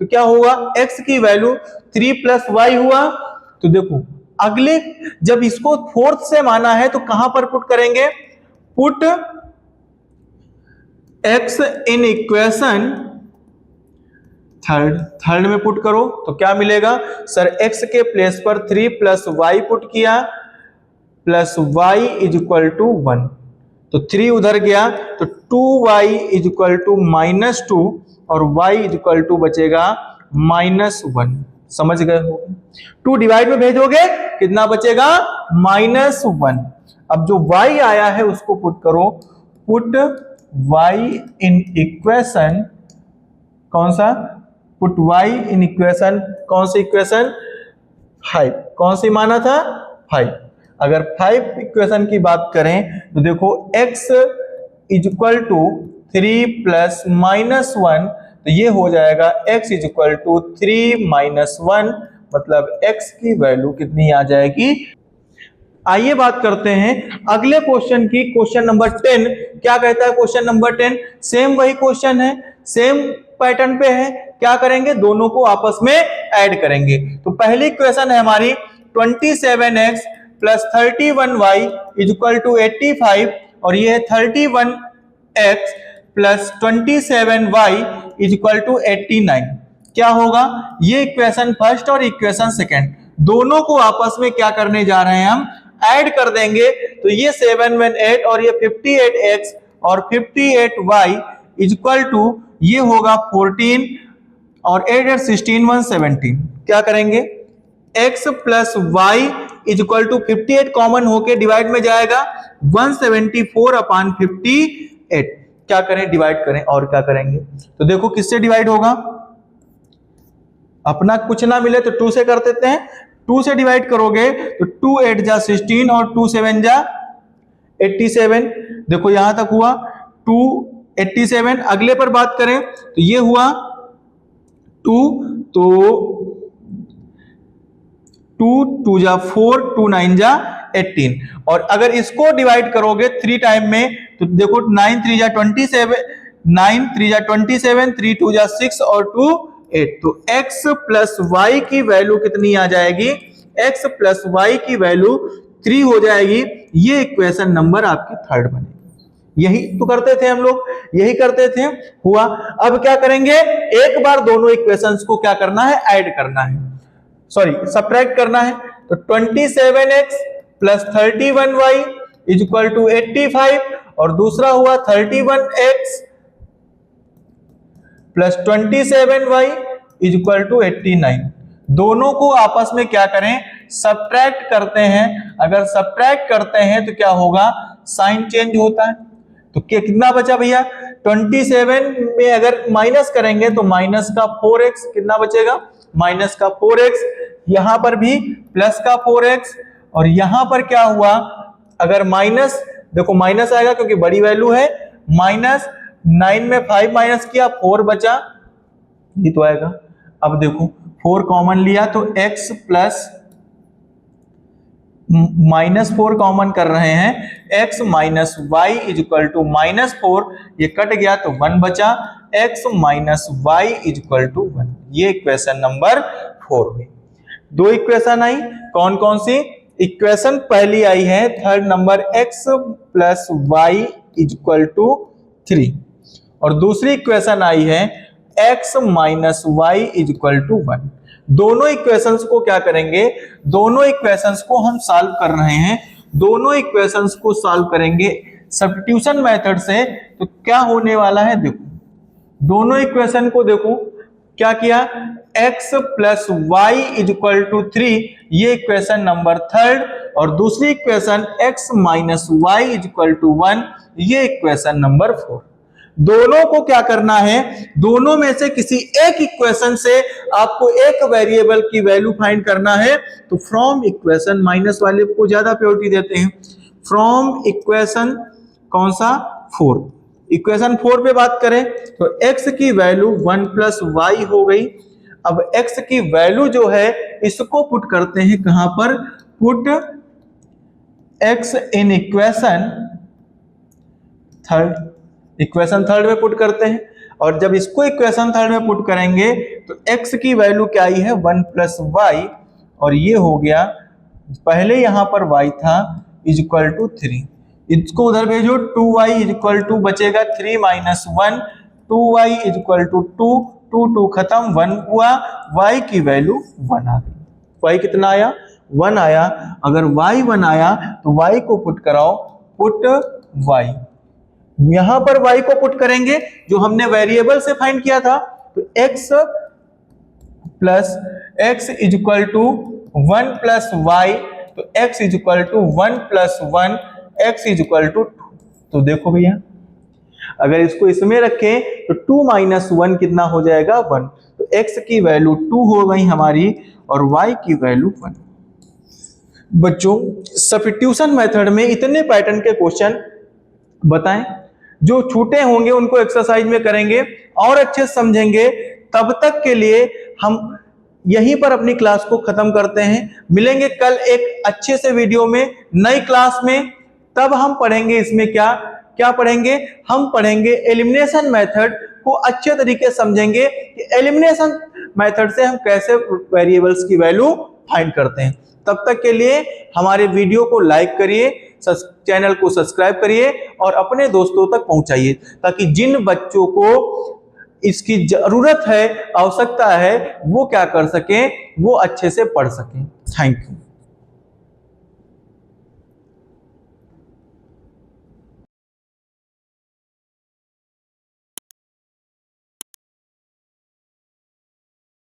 तो क्या हुआ, x की वैल्यू 3 प्लस वाई हुआ। तो देखो अगले जब इसको 4th से माना है तो कहां पर पुट करेंगे, put x in equation third में पुट करो, तो क्या मिलेगा सर, x के प्लेस पर 3 प्लस वाई पुट किया, प्लस वाई इक्वल टू 1, तो 3 उधर गया तो 2y इक्वल टू -2 और y इक्वल टू बचेगा -1। समझ गए हो, 2 डिवाइड में भेजोगे कितना बचेगा -1। अब जो y आया है उसको पुट करो, पुट y इन इक्वेशन, कौन सा, पुट y इन इक्वेशन, कौन सी इक्वेशन 5, कौन सी माना था 5। अगर 5 इक्वेशन की बात करें तो देखो x इक्वल टू 3 प्लस -1, तो ये हो जाएगा x इक्वल टू 3 -1, मतलब x की वैल्यू कितनी आ जाएगी। आइए बात करते हैं अगले क्वेश्चन की, क्वेश्चन नंबर 10 क्या कहता है, क्वेश्चन नंबर 10 सेम वही क्वेश्चन है, सेम पैटर्न पे है, क्या करेंगे दोनों को आपस में ऐड करेंगे। तो पहली इक्वेशन है हमारी 27x plus 31y equal to 85, और ये है 31x plus 27y equal to 89। क्या होगा, ये इक्वेशन फर्स्ट और इक्वेशन सेकंड दोनों को आपस में क्या करने जा रहे हैं, हम ऐड कर देंगे। तो ये 7 1 8 और ये 58x और 58y इक्वल टू ये होगा 14 और 8 8 16 1 17। क्या करेंगे, x plus Y equal to 58 common होके डिवाइड में जाएगा 174 अपान 58। क्या करें, डिवाइड करें, और क्या करेंगे, तो देखो किससे डिवाइड होगा, अपना कुछ ना मिले तो 2 से कर देते हैं, 2 से डिवाइड करोगे तो 2 8 जा 16 और 2 7 जा 87। देखो यहां तक हुआ 287। अगले पर बात करें तो ये हुआ 2, तो 2 जा 4, 2 9 जा 18। और अगर इसको डिवाइड करोगे 3 टाइम में तो देखो 9 3 जा 27, 9 3 जा 27, 3 2 जा 6 और 2 8। तो x प्लस वाई की वैल्यू कितनी आ जाएगी, x प्लस वाई की वैल्यू 3 हो जाएगी। ये इक्वेशन नंबर आपकी 3rd बनेगी। यही तो करते थे हम लोग, यही करते थे, हुआ। अब क्या करेंगे, एक बार दोनों इक्वेशंस को क्या करना है, ऐड करना है, सॉरी सब्ट्रैक्ट करना है। तो 27x plus 31y is equal to 85 और दूसरा हुआ 31x plus 27y is equal to 89। दोनों को आपस में क्या करें, सब्ट्रैक्ट करते हैं। अगर सब्ट्रैक्ट करते हैं तो क्या होगा, साइन चेंज होता है। तो कितना बचा भैया, 27 में अगर माइनस करेंगे तो माइनस का 4x, कितना बचेगा, माइनस का 4x, यहां पर भी प्लस का 4x, और यहां पर क्या हुआ, अगर माइनस, देखो माइनस आएगा क्योंकि बड़ी वैल्यू है, माइनस 9 में 5 माइनस किया 4 बचा, ये तो आएगा। अब देखो 4 कॉमन लिया तो x प्लस -4 कॉमन कर रहे हैं, x minus Y is equal to -4, ये कट गया तो 1 बचा, x minus Y is equal to 1। ये इक्वेशन नंबर 4 हुई। दो इक्वेशन आई, कौन कौन सी, इक्वेशन पहली आई है third number x plus Y is equal to 3, और दूसरी इक्वेशन आई है x minus Y is equal to 1। दोनों इक्वेशंस को क्या करेंगे, दोनों इक्वेशंस को हम सॉल्व कर रहे हैं। दोनों इक्वेशंस को सॉल्व करेंगे सब्स्टिट्यूशन मेथड से, तो क्या होने वाला है, देखो दोनों इक्वेशन को देखो क्या किया, x plus Y is equal to 3, ये इक्वेशन नंबर थर्ड, और दूसरी equation x minus Y is equal to 1, ये इक्वेशन नंबर 4। दोनों को क्या करना है, दोनों में से किसी एक इक्वेशन से आपको एक वेरिएबल की वैल्यू फाइंड करना है। तो फ्रॉम इक्वेशन, माइनस वाले को ज्यादा प्रायोरिटी देते हैं, फ्रॉम इक्वेशन कौन सा, 4, इक्वेशन 4 पे बात करें तो x की वैल्यू 1 प्लस वाई हो गई। अब x की वैल्यू जो है इसको पुट करते हैं कहां पर, put x in equation third, equation third में पुट करते हैं। और जब इसको इक्वेशन थर्ड में पुट करेंगे तो x की वैल्यू क्या आई है, 1 प्लस वाई, और ये हो गया, पहले यहां पर y था इज इक्वल टू 3, इसको उधर भेजो, 2y इज इक्वल टू बचेगा 3 minus 1, 2y is equal to 2, 2 खत्म, 1 हुआ, y की वैल्यू 1 आ गई। y कितना आया, 1 आया। अगर y 1 आया तो y को पुट कराओ, पुट y, यहां पर y को पुट करेंगे जो हमने वेरिएबल से फाइंड किया था, तो x plus x is equal to 1 plus y, तो x is equal to 1 plus 1, x is equal to 2। तो देखो भैया अगर इसको इसमें रखें तो 2 माइनस 1 कितना हो जाएगा, 1। तो x की वैल्यू 2 हो गई हमारी और y की वैल्यू 1। बच्चों सब्स्टिट्यूशन मेथड में इतने पैटर्न के क्वेश्चन बताएं, जो छूटे होंगे उनको एक्सरसाइज में करेंगे और अच्छे से समझेंगे। तब तक के लिए हम यहीं पर अपनी क्लास को खत्म करते हैं, मिलेंगे कल एक अच्छे से वीडियो में नई क्लास में। तब हम पढ़ेंगे इसमें क्या क्या पढ़ेंगे, हम पढ़ेंगे एलिमिनेशन मेथड को अच्छे तरीके से समझेंगे कि एलिमिनेशन मेथड से हम कैसे वेरिएबल्स की वैल्यू फाइंड करते हैं। तब तक के लिए हमारे वीडियो को लाइक करिए, चैनल को सब्सक्राइब करिए और अपने दोस्तों तक पहुंचाइए, ताकि जिन बच्चों को इसकी जरूरत है, आवश्यकता है, वो क्या कर सकें, वो अच्छे से पढ़ सकें। Thank you.